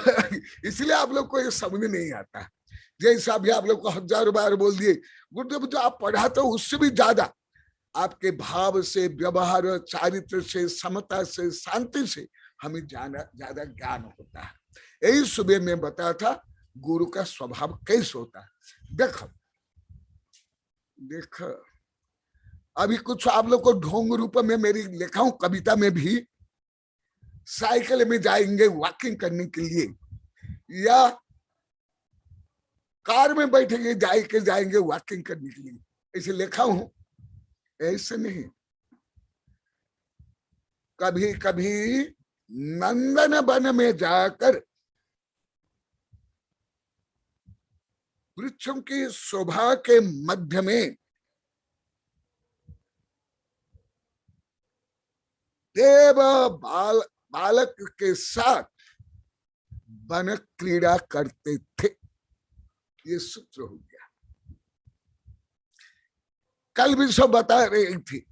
इसलिए आप लोग को ये समझ नहीं आता। जैसा भी आप लोग को 1000 बार बोल दिए, गुरुदेव जो आप पढ़ाते हो उससे भी ज्यादा आपके भाव से, व्यवहार, चारित्र से, समता से, शांति से हमें ज्यादा ज्ञान होता है। यही सुबह में बताया था गुरु का स्वभाव कैसे होता है। देखो देखो, अभी कुछ आप लोग को ढोंग रूप में मेरी लिखा हूं कविता में भी, साइकिल में जाएंगे वॉकिंग करने के लिए, या कार में बैठेंगे जाएंगे वॉकिंग करने के लिए, ऐसे लिखा हूं। ऐसे नहीं, कभी कभी नंदन वन में जाकर वृक्षों की शोभा के मध्य में देव बालक के साथ वन क्रीड़ा करते थे। ये सूत्र हो गया। कल भी सब बता रही थी,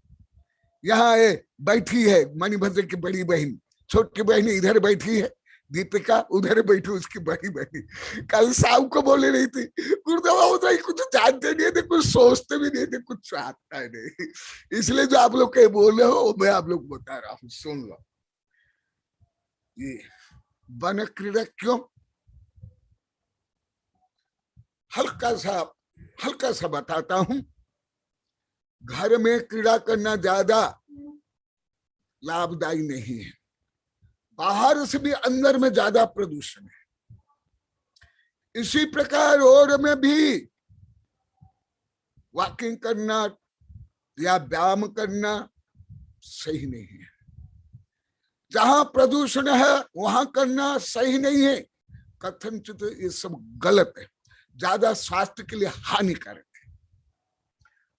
यहाँ बैठी है मणिभद्र की बड़ी बहन, छोटी बहन इधर बैठी है, दीपिका उधर बैठी उसकी बड़ी बहन। कल शाम को बोले रही थी, गुरुदेव कुछ जानते नहीं थे, कुछ सोचते भी नहीं थे, कुछ आता नहीं, इसलिए जो आप लोग कहीं बोले हो मैं आप लोग बता रहा हूँ, सुन लो। ये वन क्रीड़ा क्यों, हल्का सा बताता हूं। घर में क्रीड़ा करना ज्यादा लाभदायी नहीं है, बाहर से भी अंदर में ज्यादा प्रदूषण है। इसी प्रकार और में भी वॉकिंग करना या व्यायाम करना सही नहीं है। जहां प्रदूषण है वहां करना सही नहीं है, कथनचित ये सब गलत है, ज्यादा स्वास्थ्य के लिए हानिकारक है।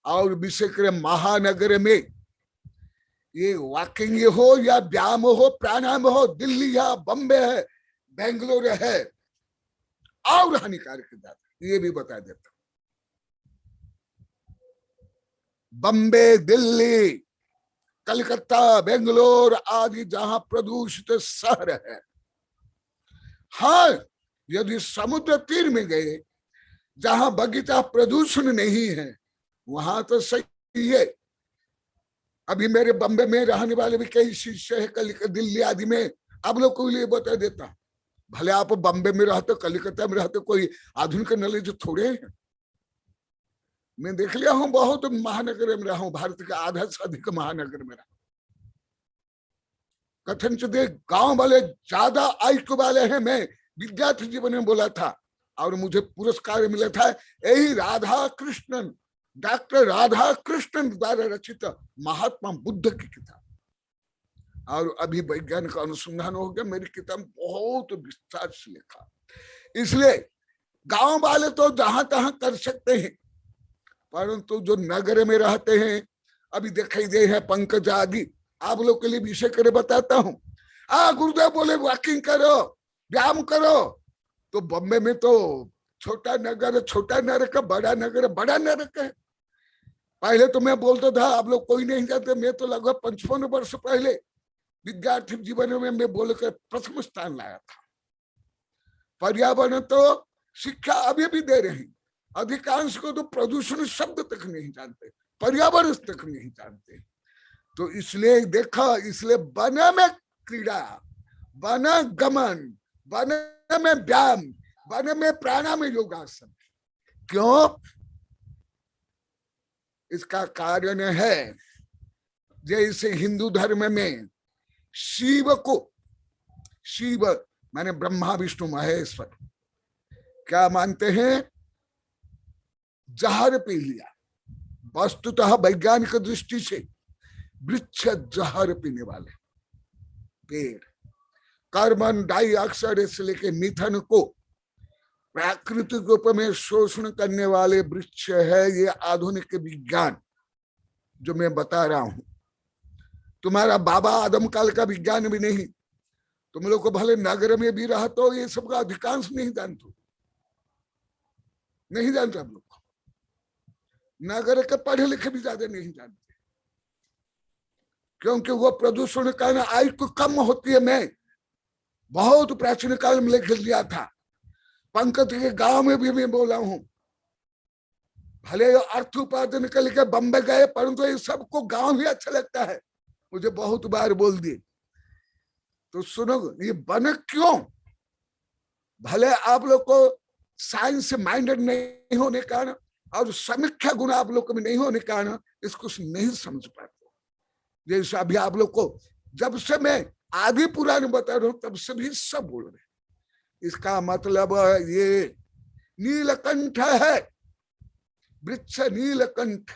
और विशेषकर महानगर में ये वॉकिंग हो या व्यायाम हो, प्राणायाम हो, दिल्ली है, बम्बे है, बेंगलोर है, और हानिकारक ज्यादा, ये भी बता देता हूं। बम्बे, दिल्ली, कलकत्ता, बेंगलोर आदि जहां प्रदूषित शहर है, हाँ यदि समुद्र तीर में गए जहां बगीचा प्रदूषण नहीं है वहां तो सही है। अभी मेरे बम्बे में रहने वाले भी कई शिष्य है, दिल्ली आदि में, आप लोग को लिए बता देता, भले आप बम्बे में रहते, कलकत्ता में रहते, कोई आधुनिक नॉलेज थोड़े हैं। मैं देख लिया हूं, बहुत महानगर में रहा हूं, भारत के आधा से अधिक महानगर में रहा। कथनचित गांव वाले ज्यादा आयु वाले हैं। मैं विद्यार्थी जीवन में बोला था और मुझे पुरस्कार मिला था, यही राधा कृष्णन, डॉक्टर राधा कृष्णन द्वारा रचित महात्मा बुद्ध की किताब, और अभी वैज्ञानिक अनुसंधान हो गया, मेरी किताब बहुत विस्तार से लिखा। इसलिए गांव वाले तो जहां तहां कर सकते हैं, परंतु जो नगर में रहते हैं, अभी दिखाई दे है पंकज आदि, आप लोग के लिए विषय करे बताता हूँ। गुरुदेव बोले वॉकिंग करो, व्यायाम करो, तो बम्बे में तो छोटा नरक, बड़ा नगर बड़ा नरक है। पहले तो मैं बोलता था, आप लोग कोई नहीं जानते, मैं तो लगभग 55 वर्ष पहले विद्यार्थी जीवन में मैं बोलकर प्रथम स्थान लाया था। पर्यावरण तो शिक्षा अभी भी दे रहे हैं, अधिकांश को तो प्रदूषण शब्द तक नहीं जानते, पर्यावरण तक नहीं जानते। तो इसलिए देखा, इसलिए वन में क्रीड़ा, वन गमन, वन में व्यायाम, वन में प्राणायाम, योगासन, क्यों? इसका कारण है, जैसे हिंदू धर्म में शिव को शिव माने ब्रह्मा विष्णु महेश्वर क्या मानते हैं? जहर पी लिया। वस्तुतः वैज्ञानिक दृष्टि से वृक्ष जहर पीने वाले, पेड़ कार्बन डाइऑक्साइड से लेके मीथेन को प्राकृतिक रूप में शोषण करने वाले वृक्ष है। ये आधुनिक विज्ञान जो मैं बता रहा हूं, तुम्हारा बाबा आदम काल का विज्ञान भी नहीं। तुम लोग को भले नगर में भी रहा तो ये सब का अधिकांश नहीं जानते, नहीं जानते आप लोग। नगर के पढ़े लिखे भी ज्यादा नहीं जानते, क्योंकि वो प्रदूषण का आयु कम होती है। मैं बहुत प्राचीन काल में लिख लिया था, पंकज के गांव में भी मैं बोला हूं। भले अर्थ उपार्जन के लिए बम्बई गए, परंतु ये सबको गांव ही अच्छा लगता है। मुझे बहुत बार बोल दिए। तो सुनो, ये बन क्यों? भले आप लोग को साइंस से माइंडेड नहीं होने के कारण और समीक्षा गुण आप लोग को भी नहीं होने के कारण इसको नहीं समझ पाते। जैसे अभी आप लोग को जब से मैं आदि पुराण बता रहा हूं तब से भी सब बोल रहे। इसका मतलब ये नीलकंठ है, वृक्ष नीलकंठ।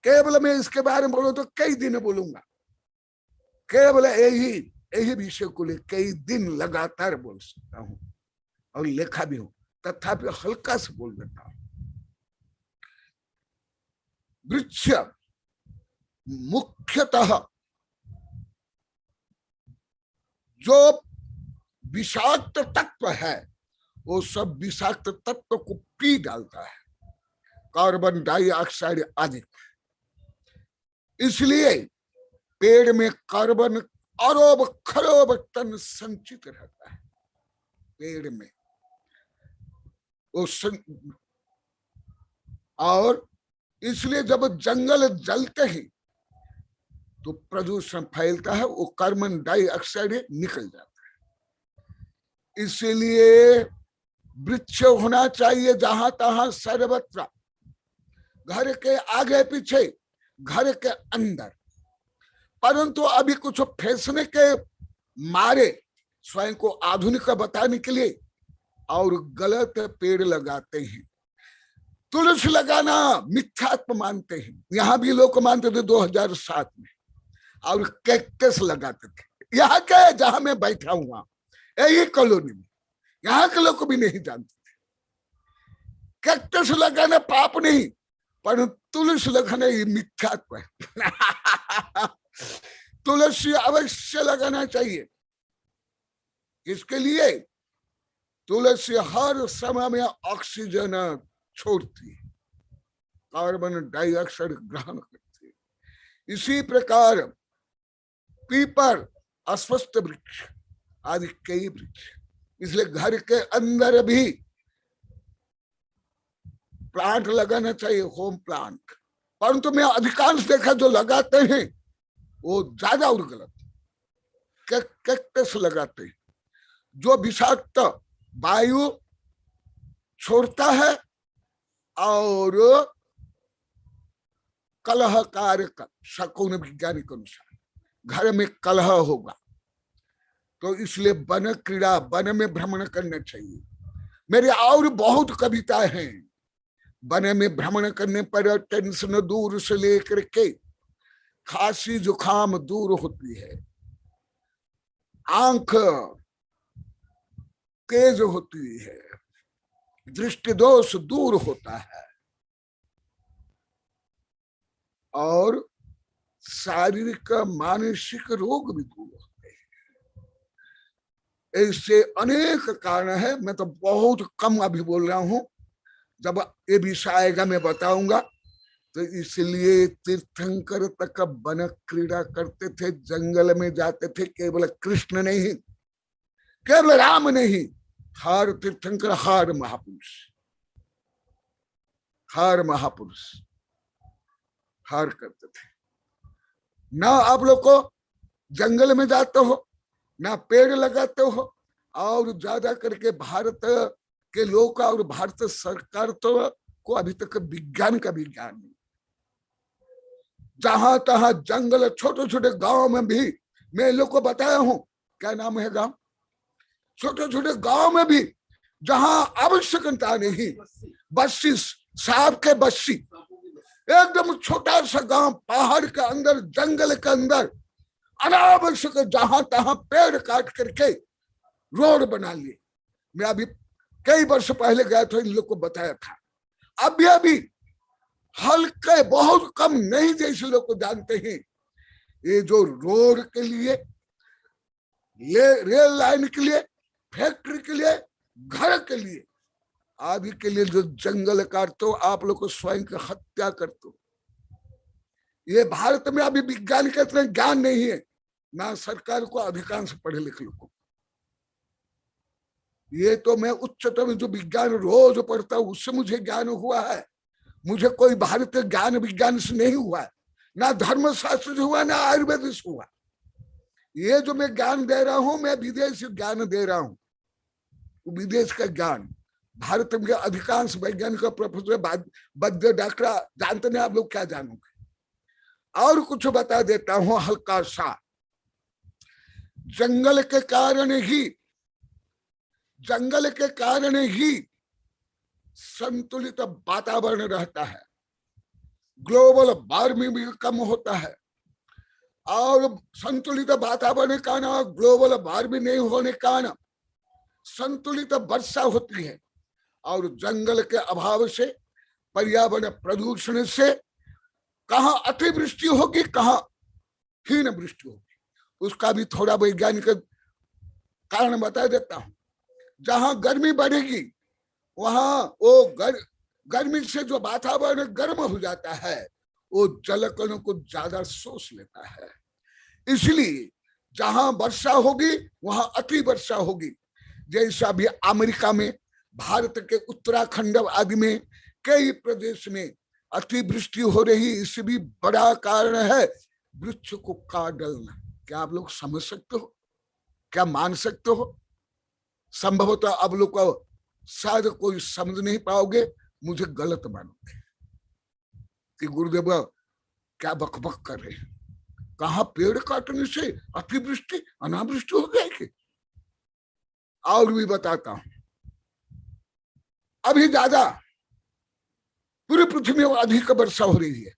केवल मैं इसके बारे में बोलूं तो कई दिन बोलूंगा, केवल यही विषय को ले कई दिन लगातार बोल सकता हूं और लिखा भी हूं, तथापि हल्का से बोल देता हूं। वृक्ष मुख्यतः जो विषाक्त तत्व है वो सब विषाक्त तत्व को पी डालता है, कार्बन डाइऑक्साइड आदि। इसलिए पेड़ में कार्बन अरब खरब टन संचित रहता है। पेड़ में वो और इसलिए जब जंगल जलते हैं तो प्रदूषण फैलता है, वो कार्बन डाइऑक्साइड निकल जाता है। इसलिए वृक्ष होना चाहिए जहां तहां सर्वत्र, घर के आगे पीछे, घर के अंदर। परंतु अभी कुछ फैसले के मारे स्वयं को आधुनिक बताने के लिए और गलत पेड़ लगाते हैं। तुलसी लगाना मिथ्यात्व मानते हैं। यहाँ भी लोग मानते थे 2007 में, और कैक्टस लगाते थे। यहाँ के जहां मैं बैठा हुआ यही कॉलोनी में, यहाँ के लोग भी नहीं जानते थे। कैक्टस लगाना पाप नहीं, पर तुलसी लगाना ये मिथ्यात्व है। तुलसी अवश्य लगाना चाहिए। इसके लिए तुलसी हर समय में ऑक्सीजन छोड़ती है, कार्बन डाइऑक्साइड ग्रहण करती है। इसी प्रकार पीपल, अस्वस्थ वृक्ष आदि कई वृक्ष, इसलिए घर के अंदर भी प्लांट लगाना चाहिए, होम प्लांट। परंतु मैं अधिकांश देखा जो लगाते हैं वो ज्यादा और गलत। कैक्टस लगाते हैं जो विषाक्त वायु छोड़ता है और कलहकारक, शकुन वैज्ञानिक अनुसार घर में कलह होगा। तो इसलिए वन क्रीड़ा, वन में भ्रमण करना चाहिए। मेरे और बहुत कविताएं हैं। वन में भ्रमण करने पर टेंशन दूर से लेकर के खांसी जुकाम दूर होती है, आंख तेज होती है, दृष्टि दोष दूर होता है और शारीरिक मानसिक रोग भी दूर होते हैं। ऐसे अनेक कारण है। मैं तो बहुत कम अभी बोल रहा हूं, जब ये विषय आएगा मैं बताऊंगा। तो इसलिए तीर्थंकर तक वन क्रीड़ा करते थे, जंगल में जाते थे। केवल कृष्ण नहीं, केवल राम नहीं, हर तीर्थंकर, हर महापुरुष, हर महापुरुष हर करते थे। ना आप लोग को जंगल में जाते हो, ना पेड़ लगाते हो, और ज्यादा करके भारत के लोग और भारत सरकार तो को अभी तक विज्ञान का भी ज्ञान नहीं। जहां तहां जंगल, छोटे छोटे गांव में भी मैं लोग को बताया हूं क्या नाम है गांव, छोटे छोटे गांव में भी जहां आवश्यकता नहीं, बस्सी साहब के बस्सी, एकदम छोटा सा गांव पहाड़ के अंदर, जंगल के अंदर, अनावश्यक जहां तहां पेड़ काट करके रोड बना लिए। मैं अभी कई वर्ष पहले गया था, इन लोग को बताया था। अभी हल्के बहुत कम नहीं जैसे लोग को जानते हैं, ये जो रोड के लिए, रेल लाइन के लिए, फैक्ट्री के लिए, घर के लिए, आदि के लिए जो जंगल काटते हो, आप लोग को स्वयं की हत्या करते हो। ये भारत में अभी विज्ञान का इतना ज्ञान नहीं है, ना सरकार को, अधिकांश पढ़े लिखे लोगों को। ये तो मैं उच्चतम जो विज्ञान रोज पढ़ता हूं उससे मुझे ज्ञान हुआ है। मुझे कोई भारतीय ज्ञान विज्ञान से नहीं हुआ है, ना धर्मशास्त्र से हुआ, ना आयुर्वेद से हुआ। ये जो मैं ज्ञान दे रहा हूं, मैं विदेशी ज्ञान दे रहा हूं, विदेश का ज्ञान। भारत के अधिकांश वैज्ञानिक प्रोफेसर वैद्य डॉक्टर जानते नहीं, आप लोग क्या जानोगे। और कुछ बता देता हूं हल्का सा। जंगल के कारण ही संतुलित वातावरण रहता है, ग्लोबल वार्मिंग भी कम होता है। और संतुलित वातावरण का ना, ग्लोबल वार्मिंग नहीं होने का ना, संतुलित वर्षा होती है। और जंगल के अभाव से, पर्यावरण प्रदूषण से कहाँ अतिवृष्टि होगी, कहाँ हीन वृष्टि होगी, उसका भी थोड़ा वैज्ञानिक कारण बता देता हूं। जहां गर्मी बढ़ेगी वहां वो गर्मी से जो वातावरण गर्म हो जाता है, वो जल कणों को ज्यादा सोच लेता है। इसलिए जहां वर्षा होगी वहां अति वर्षा होगी। जैसा भी अमेरिका में, भारत के उत्तराखंड आदि में कई प्रदेश में अतिवृष्टि हो रही, इससे भी बड़ा कारण है वृक्ष को काट डालना। क्या आप लोग समझ सकते हो, क्या मान सकते हो? संभवतः अब लोग को शायद कोई समझ नहीं पाओगे, मुझे गलत मानोगे कि गुरुदेव क्या बकबक कर रहे हैं। कहा पेड़ काटने से अतिवृष्टि अनावृष्टि हो जाएगी? और भी बताता हूं, अभी ज्यादा पूरी पृथ्वी में अधिक वर्षा हो रही है,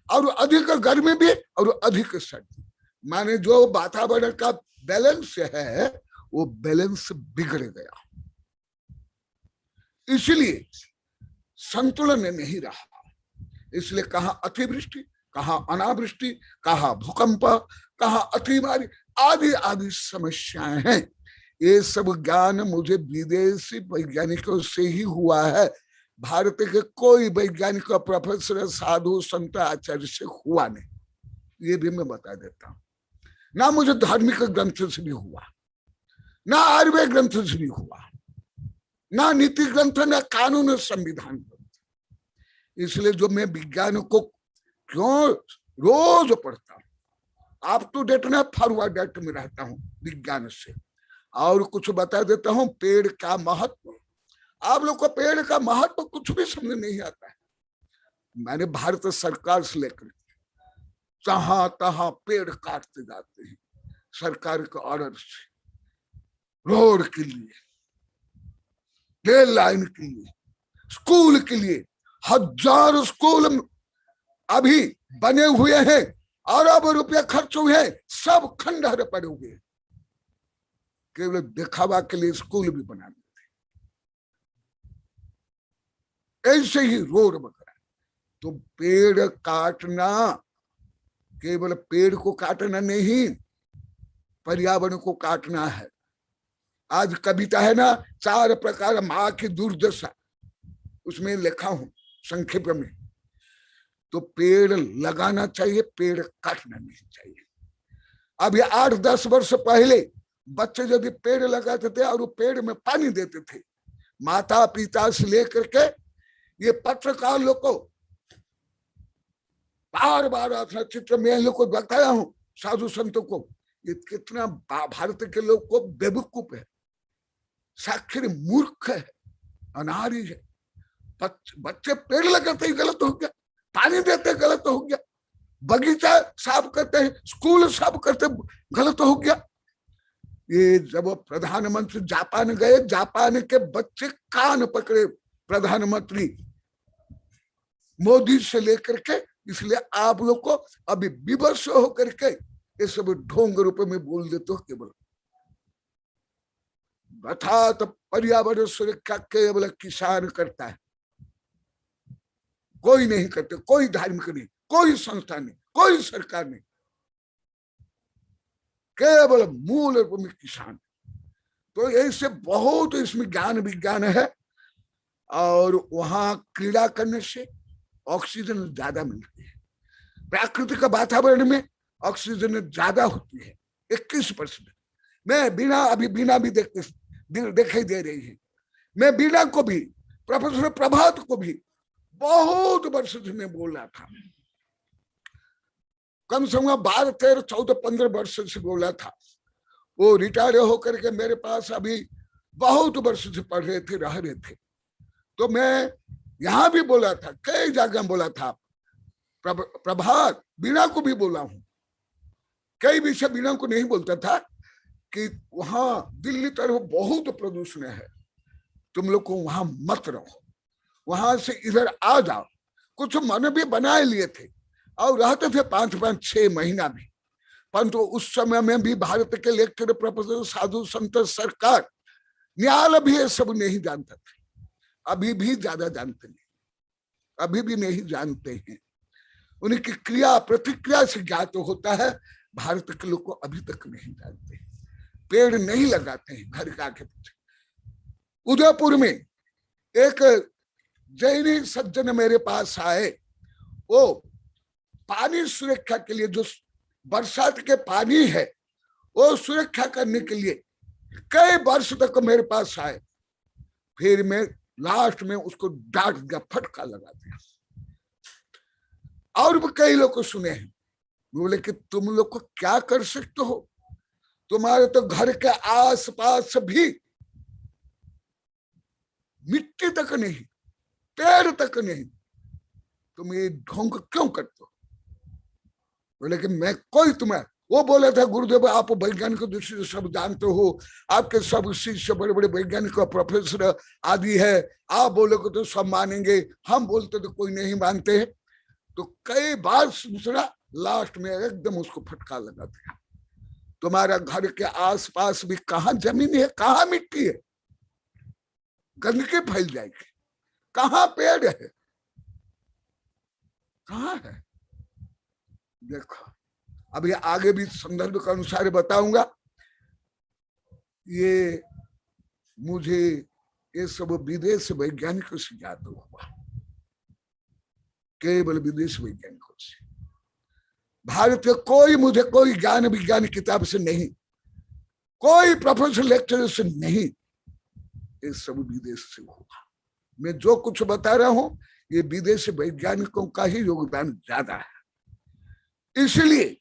और अधिक गर्मी भी और अधिक सर्दी। माने जो वातावरण का बैलेंस है वो बैलेंस बिगड़ गया, इसलिए संतुलन नहीं रहा। इसलिए कहा अतिवृष्टि, कहा अनावृष्टि, कहा भूकंप, कहा अतिमारी, आदि आदि समस्याएं हैं। ये सब ज्ञान मुझे विदेशी वैज्ञानिकों से ही हुआ है, भारत के कोई वैज्ञानिक प्रोफेसर, साधु, संत, आचार्य से हुआ नहीं। ये भी मैं बता देता हूं। ना मुझे धार्मिक ग्रंथ से भी हुआ, ना आयुर्वेद ग्रंथ से भी हुआ, ना नीति ग्रंथ, ना कानून संविधान ग्रंथ। इसलिए जो मैं विज्ञान को क्यों रोज पढ़ता हूं, अप टू डेट ना फॉरवर्ड डेट में रहता हूं विज्ञान से। और कुछ बता देता हूं, पेड़ का महत्व। आप लोग को पेड़ का महत्व कुछ भी समझ नहीं आता है। मैंने भारत सरकार से लेकर जहां तहां पेड़ काटते जाते हैं, सरकार के ऑर्डर से, रोड के लिए, रेल लाइन के लिए, स्कूल के लिए। हजारों स्कूल अभी बने हुए हैं, अरब रुपया खर्च हुए हैं, सब खंडहर पड़े हुए हैं, केवल दिखावा के लिए स्कूल भी बना देते। ऐसे ही रोड वगैरह। तो पेड़ काटना, केवल पेड़ को काटना नहीं, पर्यावरण को काटना है। आज कविता है ना, 4 प्रकार माँ की दुर्दशा, उसमें लिखा हूं संक्षेप में। तो पेड़ लगाना चाहिए, पेड़ काटना नहीं चाहिए। अभी 8-10 वर्ष पहले बच्चे यदि पेड़ लगाते थे और वो पेड़ में पानी देते थे, माता पिता से लेकर के ये पत्रकार लोग को बार बार अपना चित्र में लोग को बताया हूं, साधु संतों को, ये कितना भारत के लोग को बेवकूफ है, साक्षर मूर्ख है, अनारी है। बच्चे पेड़ लगाते ही गलत हो गया, पानी देते गलत हो गया, बगीचा साफ करते हैं, स्कूल साफ करते गलत हो गया। ये जब वो प्रधानमंत्री जापान गए, जापान के बच्चे कान पकड़े प्रधानमंत्री मोदी से लेकर के। इसलिए आप लोग को अभी विवश होकर के ये सब ढोंग रूप में बोल देते हो। केवल अर्थात पर्यावरण सुरक्षा केवल किसान करता है, कोई नहीं करते, कोई धार्मिक नहीं, कोई संस्था नहीं, कोई सरकार नहीं, केवल मूल रूप में किसान। तो ऐसे बहुत इसमें ज्ञान विज्ञान है। और वहां क्रीड़ा करने से ऑक्सीजन ज्यादा मिलती है, प्राकृतिक वातावरण में ऑक्सीजन ज्यादा होती है 21%। मैं बिना अभी बिना भी दिखाई दे रही है, मैं बिना को भी प्रोफेसर प्रभात को भी बहुत वर्ष में बोला था, कम से कम 12, 13, 14, 15 वर्ष से बोला था। वो रिटायर होकर के मेरे पास अभी बहुत वर्ष से पढ़ रहे थे, रह रहे थे। तो मैं यहां भी बोला था, कई जगह बोला था, प्रभात बीणा को भी बोला हूं, कई विषय बीणा को नहीं बोलता था कि वहां दिल्ली तरफ बहुत प्रदूषण है, तुम लोग को वहां मत रहो, वहां से इधर आ जाओ। कुछ मन भी बनाए लिए थे और रहते थे 5-5-6 महीना भी, परंतु उस समय में भी भारत के लेक्चर प्रोफेसर साधु संत सरकार न्यायालय भी ये सब नहीं जानता था, अभी भी ज्यादा जानते नहीं, अभी भी नहीं जानते हैं। उनकी क्रिया प्रतिक्रिया से ज्ञात होता है, भारत के लोग को अभी तक नहीं जानते, पेड़ नहीं लगाते हैं घर के आगे पीछे। उदयपुर में एक जैनी सज्जन मेरे पास आए, वो पानी सुरक्षा के लिए, जो बरसात के पानी है वो सुरक्षा करने के लिए कई वर्ष तक मेरे पास आए, फिर मैं लास्ट में उसको डांट दिया, फटका लगा दिया। और भी कई लोग को सुने हैं, बोले कि तुम लोग को क्या कर सकते हो, तुम्हारे तो घर के आसपास भी मिट्टी तक नहीं, पेड़ तक नहीं, तुम ये ढोंग क्यों करते हो। बोले कि मैं कोई तुम्हें, वो बोले थे गुरुदेव आप वैज्ञानिक दृष्टि से सब जानते हो, आपके सब शिष्य बड़े बड़े वैज्ञानिक प्रोफेसर आदि है, आप बोलोगे तो सब मानेंगे, हम बोलते तो कोई नहीं मानते। तो कई बार सुना, लास्ट में एकदम उसको फटका लगा दिया। तुम्हारा घर के आसपास भी कहाँ जमीन है, कहाँ मिट्टी है, गंदगी फैल जाएगी, कहाँ पेड़ है, कहाँ है। देखो अब ये आगे भी संदर्भ के अनुसार बताऊंगा। ये मुझे ये सब विदेश वैज्ञानिकों से ज्ञात हुआ, केवल विदेश वैज्ञानिकों से। भारत के कोई, मुझे कोई ज्ञान विज्ञान किताब से नहीं, कोई प्रोफेसर लेक्चर से नहीं, ये सब विदेश से हुआ। मैं जो कुछ बता रहा हूं ये विदेशी वैज्ञानिकों का ही योगदान ज्यादा है। इसलिए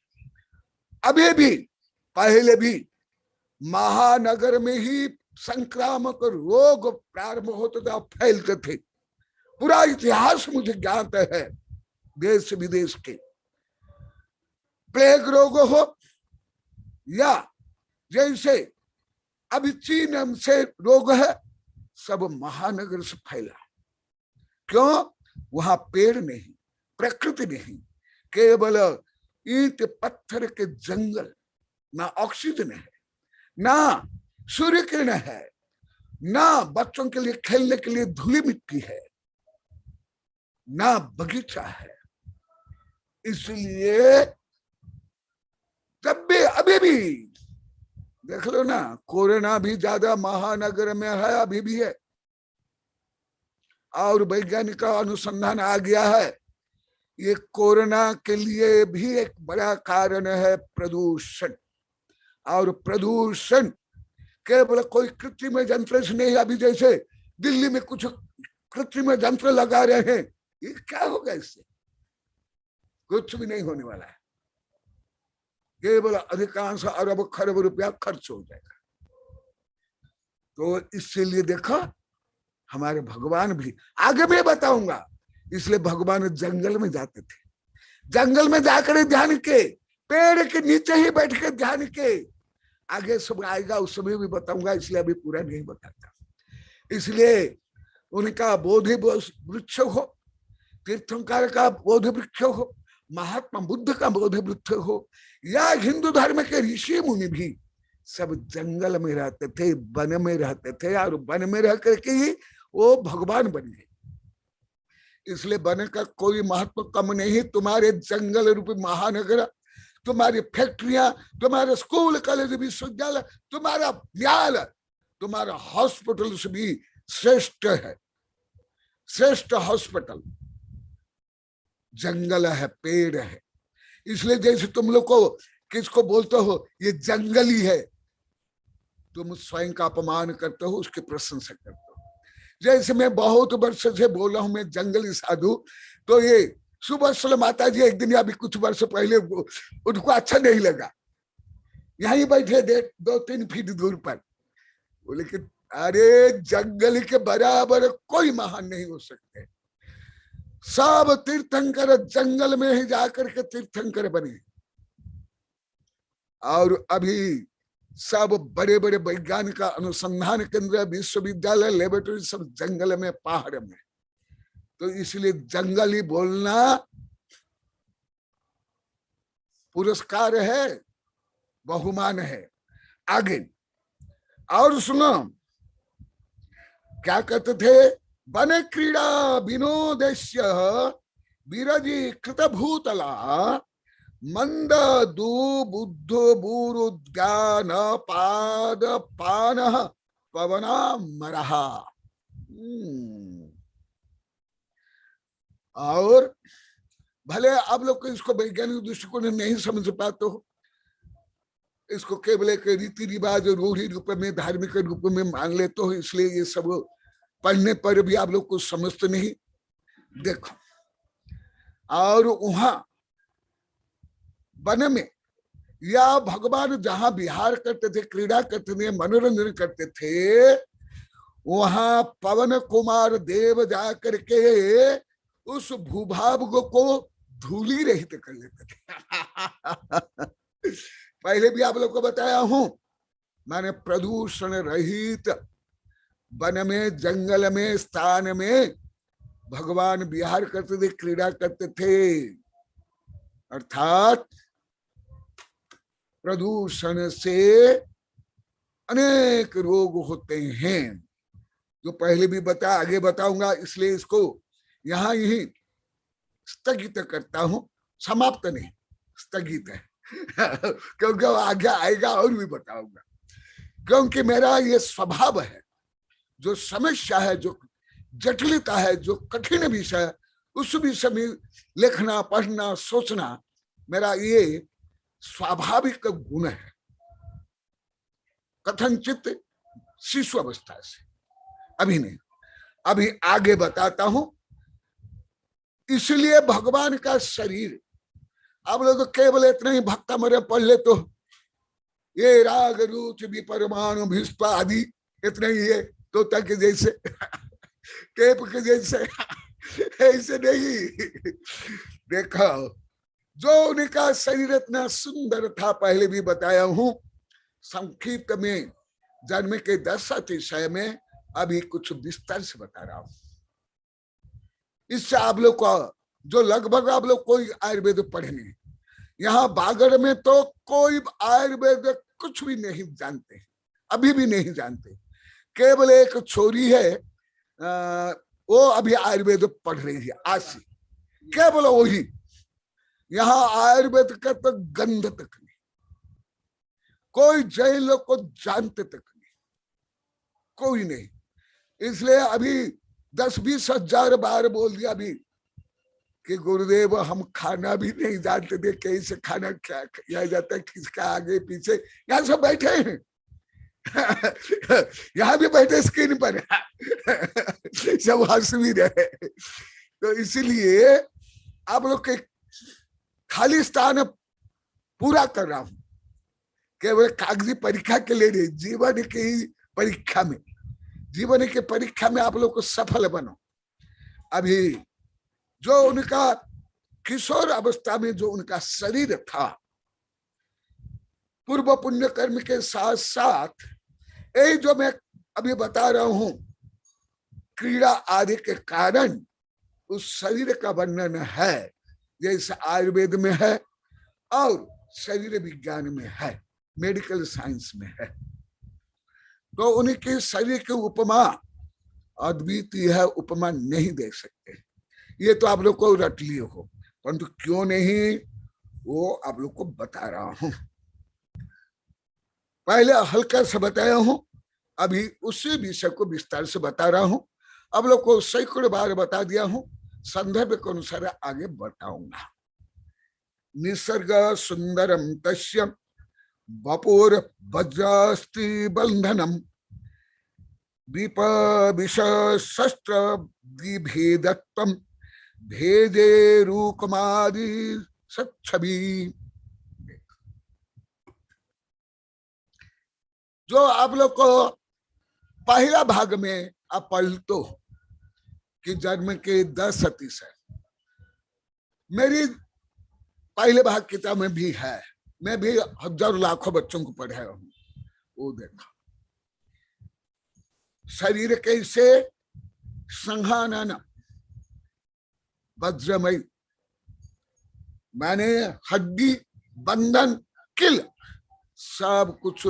अभी भी, पहले भी महानगर में ही संक्रामक रोग प्रारंभ होते थे, फैलते थे। पूरा इतिहास मुझे ज्ञात है देश विदेश के। प्लेग रोग हो या जैसे अभी चीन से रोग है, सब महानगर से फैला। क्यों? वहां पेड़ नहीं, प्रकृति नहीं, केवल ईंट पत्थर के जंगल, ना ऑक्सीजन है, ना सूर्य किरण है, ना बच्चों के लिए खेलने के लिए धूली मिट्टी है, ना बगीचा है। इसलिए जब भी, अभी भी देख लो ना, कोरोना भी ज्यादा महानगर में है, अभी भी है। और वैज्ञानिक का अनुसंधान आ गया है, ये कोरोना के लिए भी एक बड़ा कारण है प्रदूषण। और प्रदूषण केवल कोई कृत्रिम यंत्र से नहीं, अभी जैसे दिल्ली में कुछ कृत्रिम यंत्र लगा रहे हैं, ये क्या होगा, इससे कुछ भी नहीं होने वाला है, केवल अधिकांश अरब खरब रुपया खर्च हो जाएगा। तो इसलिए देखो हमारे भगवान भी, आगे मैं बताऊंगा, इसलिए भगवान जंगल में जाते थे, जंगल में जाकर ध्यान के, पेड़ के नीचे ही बैठ के ध्यान के, आगे सब आएगा उस समय भी बताऊंगा, इसलिए अभी पूरा नहीं बताता। इसलिए उनका बोधि वृक्ष हो, तीर्थंकर का बोधि वृक्ष हो, महात्मा बुद्ध का बोधि वृक्ष हो, या हिंदू धर्म के ऋषि मुनि भी सब जंगल में रहते थे, वन में रहते थे, और वन में रह करके ही वो भगवान बन गए। इसलिए वन का कोई महत्व कम नहीं। तुम्हारे जंगल रूपी महानगर, तुम्हारी फैक्ट्रियां, तुम्हारे स्कूल कॉलेज विश्वविद्यालय, तुम्हारा न्यायालय, तुम्हारा हॉस्पिटल से भी श्रेष्ठ है, श्रेष्ठ हॉस्पिटल जंगल है, पेड़ है। इसलिए जैसे तुम लोग को किसको बोलते हो ये जंगली है, तुम स्वयं का अपमान करते हो, उसकी प्रशंसा करते हो। जैसे मैं बहुत वर्ष से बोला हूं मैं जंगली साधु, तो ये सुबह माता जी एक दिन अभी कुछ वर्ष पहले उनको अच्छा नहीं लगा, यहीं बैठे 2-3 फीट दूर पर, बोले कि अरे जंगली के बराबर कोई महान नहीं हो सकते। सब तीर्थंकर जंगल में ही जाकर के तीर्थंकर बने, और अभी सब बड़े बड़े वैज्ञानिक अनुसंधान केंद्र, विश्वविद्यालय, लेबोरेटरी सब जंगल में, पहाड़ में। तो इसलिए जंगली बोलना पुरस्कार है, बहुमान है। आगे और सुनो क्या कहते थे, वन क्रीड़ा विनोदेश्य विरजी कृत भूतला मंद दू बुद्ध बुरुद्गान पाद पान पवना मरहा। और भले आप लोग को इसको वैज्ञानिक दृष्टिकोण नहीं समझ पाते हो, इसको केवल एक रीति रिवाज रूढ़ी रूप में, धार्मिक रूप में मान लेते हो, इसलिए ये सब पढ़ने पर भी आप लोग कुछ समझते नहीं। देखो, और वहां वन में या भगवान जहां विहार करते थे, क्रीड़ा करते थे, मनोरंजन करते थे, वहां पवन कुमार देव जा करके उस भूभाग को धूली रहित कर लेते थे। पहले भी आप लोग को बताया हूं, माने प्रदूषण रहित वन में, जंगल में, स्थान में भगवान विहार करते थे, क्रीड़ा करते थे। अर्थात प्रदूषण से अनेक रोग होते हैं, जो पहले भी आगे बताऊंगा, इसलिए इसको यहां यही स्थगित करता हूं, समाप्त नहीं, स्थगित है। क्योंकि आगे आएगा और भी बताऊंगा, क्योंकि मेरा ये स्वभाव है, जो समस्या है, जो जटिलता है, जो कठिन विषय है, उस विषय में लिखना, पढ़ना, सोचना मेरा ये स्वाभाविक गुण है, कथनचित शिशु अवस्था से। अभी नहीं, अभी आगे बताता हूं। इसलिए भगवान का शरीर, आप लोग तो केवल इतना ही भक्ता मरे पढ़ ले तो ये राग रुच विपरमाणु भीष्म आदि इतना ही है, तोता के जैसे, केप के जैसे, ऐसे नहीं। देखो, जो उनका शरीर इतना सुंदर था, पहले भी बताया हूं, संक्षिप्त में जन्म के 10 अतिशय में अभी कुछ विस्तार से बता रहा हूं। इससे आप लोग को, जो लगभग आप लोग कोई आयुर्वेद पढ़ेंगे, यहाँ बागड़ में तो कोई आयुर्वेद कुछ भी नहीं जानते, अभी भी नहीं जानते। केवल एक छोरी है, वो अभी आयुर्वेद पढ़ रही है आज से, केवल वही। यहाँ आयुर्वेद का तो गंध तक नहीं, कोई जैन लोग को जानते तक नहीं, कोई नहीं। इसलिए अभी 10-20 हजार बार बोल दिया अभी कि गुरुदेव हम खाना भी नहीं जानते थे, कैसे खाना क्या किया जाता है, किसका आगे पीछे। यहाँ सब बैठे हैं, यहाँ भी बैठे स्क्रीन पर, सब हंस भी रहे। तो इसलिए आप लोग के खाली स्थान पूरा कर रहा हूं, केवल कागजी परीक्षा के लिए नहीं, जीवन की परीक्षा में, जीवन की परीक्षा में आप लोग को सफल बनो। अभी जो उनका किशोर अवस्था में जो उनका शरीर था, पूर्व पुण्य कर्म के साथ साथ यही जो मैं अभी बता रहा हूं क्रीड़ा आदि के कारण उस शरीर का वर्णन है, जैसे आयुर्वेद में है और शरीर विज्ञान में है, मेडिकल साइंस में है। तो उनके शरीर की उपमा अद्वितीय है, उपमा नहीं दे सकते। ये तो आप लोग को रट लिए हो, परंतु क्यों नहीं वो आप लोग को बता रहा हूं। पहले हल्का से बताया हूं, अभी उसी विषय को विस्तार से बता रहा हूं। अब लोग को सैकड़ों बार बता दिया हूं, संदर्भ के अनुसार आगे बताऊंगा। निसर्ग सुंदरम तस्य वपुर वज्रास्ति बंधनम दीप विष शस्त्र विभेदत्वम भेदे रूपमादि सच्छवि। जो आप लोग को पहला भाग में आप पढ़ तो कि जन्म के 10 सतीश है, मेरी पहले भाग किताब में भी है, मैं भी हजारों लाखों बच्चों को पढ़ाया हूं। वो देखा शरीर कैसे संहानन वज्रमय, मैंने हड्डी बंधन किल सब कुछ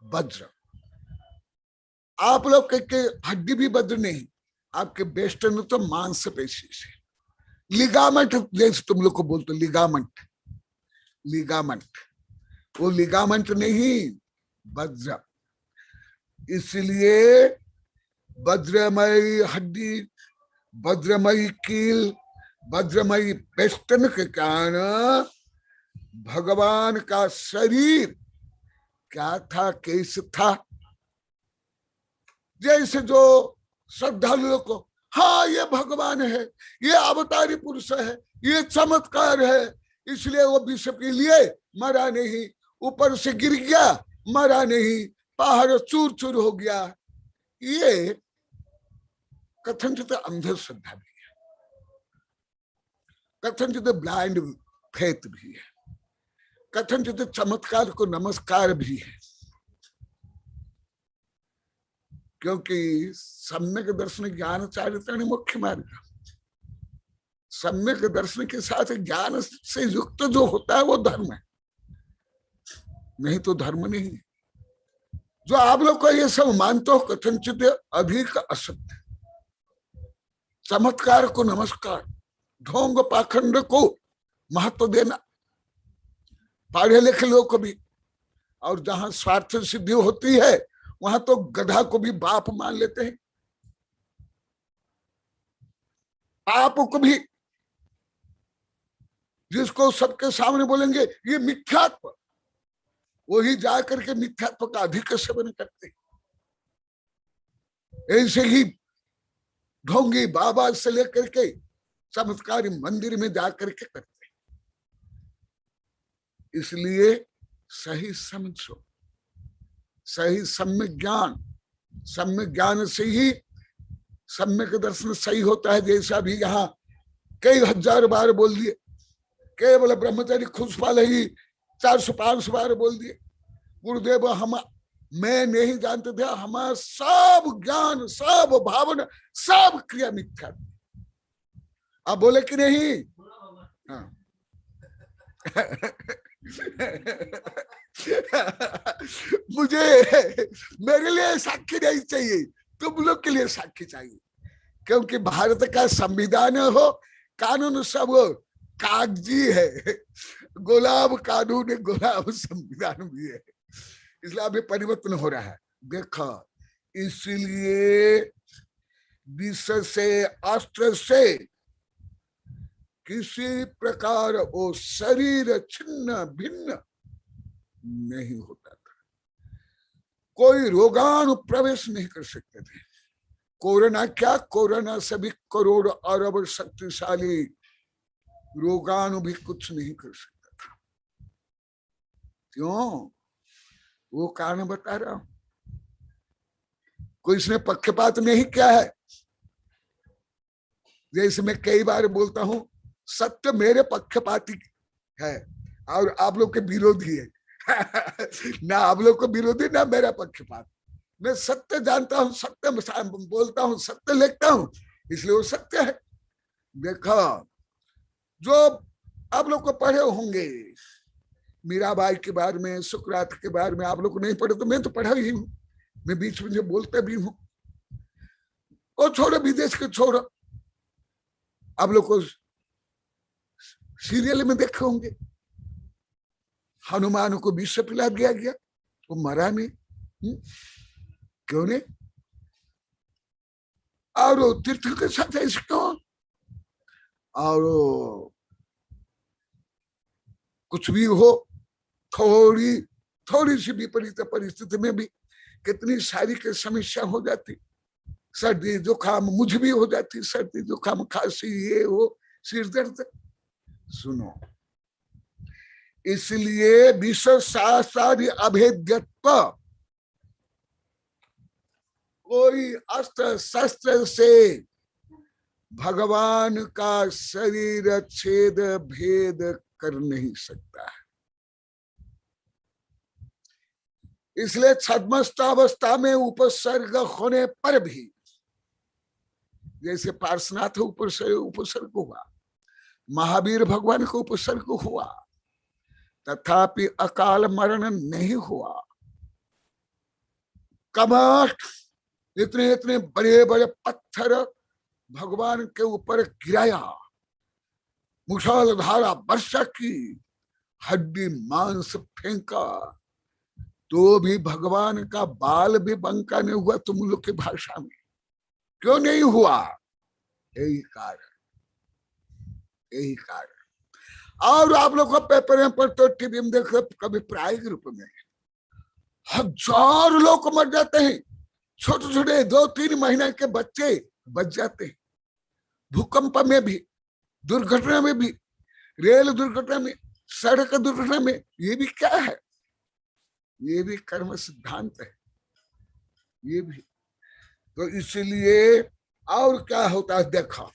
वज्र। आप लोग के हड्डी भी वज्र नहीं, आपके बेस्टन तो मांसपेशी से, लिगामेंट जैसे तुम लोग को बोलते लिगामेंट, लिगामेंट वो लिगामेंट नहीं वज्र। इसलिए वज्रमयी हड्डी, वज्रमयी कील, वज्रमयी पेस्टन के कारण भगवान का शरीर क्या था, कैसे था। जैसे जो श्रद्धालुओं को हाँ ये भगवान है, ये अवतारी पुरुष है, ये चमत्कार है, इसलिए वो विष के लिए मरा नहीं, ऊपर से गिर गया मरा नहीं, पहाड़ चूर चूर हो गया। ये कथनचित अंधश्रद्धा भी है, कथनचित ब्लाइंड फेथ भी है, कथनचित चमत्कार को नमस्कार भी है। क्योंकि सम्यक दर्शन ज्ञान चारित्रण मुख्य मार्ग, सम्यक दर्शन के साथ ज्ञान से युक्त जो होता है वो धर्म है, नहीं तो धर्म नहीं। जो आप लोग को ये सब मानते हो कथनचित अधिक असत्य, चमत्कार को नमस्कार, ढोंग पाखंड को महत्व देना, पढ़े लिखे लोग को भी, और जहां स्वार्थ सिद्धि होती है वहां तो गधा को भी बाप मान लेते हैं, पाप को भी, जिसको सबके सामने बोलेंगे ये मिथ्यात्व, वही जा करके मिथ्यात्व का अधिक सेवन करते। ऐसे ही ढोंगी बाबा से लेकर के चमत्कारी मंदिर में जाकर के करते। इसलिए सही समझो, सही सम्यक ज्ञान, सम्यक ज्ञान से ही सम्यक दर्शन सही होता है। जैसा भी यहाँ कई हजार बार बोल दिए, केवल ब्रह्मचारी खुशपाल ही 400-500 बार बोल दिए। गुरुदेव हम मैं नहीं जानते थे, हमारा सब ज्ञान, सब भावना, सब क्रिया मिथ्या। आप बोले कि नहीं? हाँ। मुझे मेरे लिए साक्षी नहीं चाहिए, तुम लोग के लिए साक्षी चाहिए, क्योंकि भारत का संविधान हो, कानून सब कागजी है, गुलाब कानून, गुलाब संविधान भी है। इसलिए अभी परिवर्तन हो रहा है। देखो, इसलिए विश्व से, अस्त्र से किसी प्रकार वो शरीर छिन्न भिन्न नहीं होता था, कोई रोगाणु प्रवेश नहीं कर सकते थे। कोरोना क्या, कोरोना से भी करोड़ अरब शक्तिशाली रोगाणु भी कुछ नहीं कर सकता था। क्यों? वो कारण बता रहा हूं। कोई इसने पक्षपात नहीं किया है। जैसे मैं कई बार बोलता हूं, सत्य मेरे पक्षपाती है और आप लोग के विरोधी है। ना आप लोग को विरोधी ना मेरा पक्षपात। मैं सत्य जानता हूँ, सत्य बोलता हूँ, सत्य लिखता हूँ, इसलिए वो सत्य है। देखो जो आप लोग को पढ़े होंगे मीराबाई के बारे में, सुकरात के बारे में, आप लोग को नहीं पढ़े तो मैं तो पढ़ा ही हूँ, मैं बीच में जो बोलता भी हूँ। वो छोड़ो, विदेश के छोड़ो, आप लोग को सीरियल में देखे होंगे हनुमान को विष पिला दिया गया, वो मरा नहीं। क्यों नहीं? और तीर्थ के साथ ऐसे क्यों? और कुछ भी हो, थोड़ी सी विपरीत परिस्थिति में भी कितनी सारी की समस्या हो जाती। सर्दी जुकाम मुझ भी हो जाती, सर्दी जुकाम खांसी ये हो, सिर दर्द। सुनो, इसलिए विश्व शास्त्र अभेद्यत्व, कोई अस्त्र शस्त्र से भगवान का शरीर छेद भेद कर नहीं सकता है। इसलिए छद्मस्तावस्था में उपसर्ग होने पर भी, जैसे पार्श्वनाथ उपसर्ग हुआ, महावीर भगवान को उपसर्ग हुआ, तथापि अकाल मरण नहीं हुआ। कमठ इतने इतने बड़े बड़े पत्थर भगवान के ऊपर गिराया, मुसलधारा वर्षा की, हड्डी मांस फेंका, तो भी भगवान का बाल भी बंका नहीं हुआ तुम लोग की भाषा में। क्यों नहीं हुआ? यही कारण, यही कारण। और आप लोग को पेपर में पढ़ते, टीवी में देखो, कभी प्रायोगिक रूप में हजार लोग मर जाते हैं, छोटे छोटे 2-3 महीने के बच्चे बच जाते हैं, भूकंप में भी, दुर्घटना में भी, रेल दुर्घटना में, सड़क दुर्घटना में। ये भी क्या है? ये भी कर्म सिद्धांत है, ये भी। तो इसलिए और क्या होता है देखा,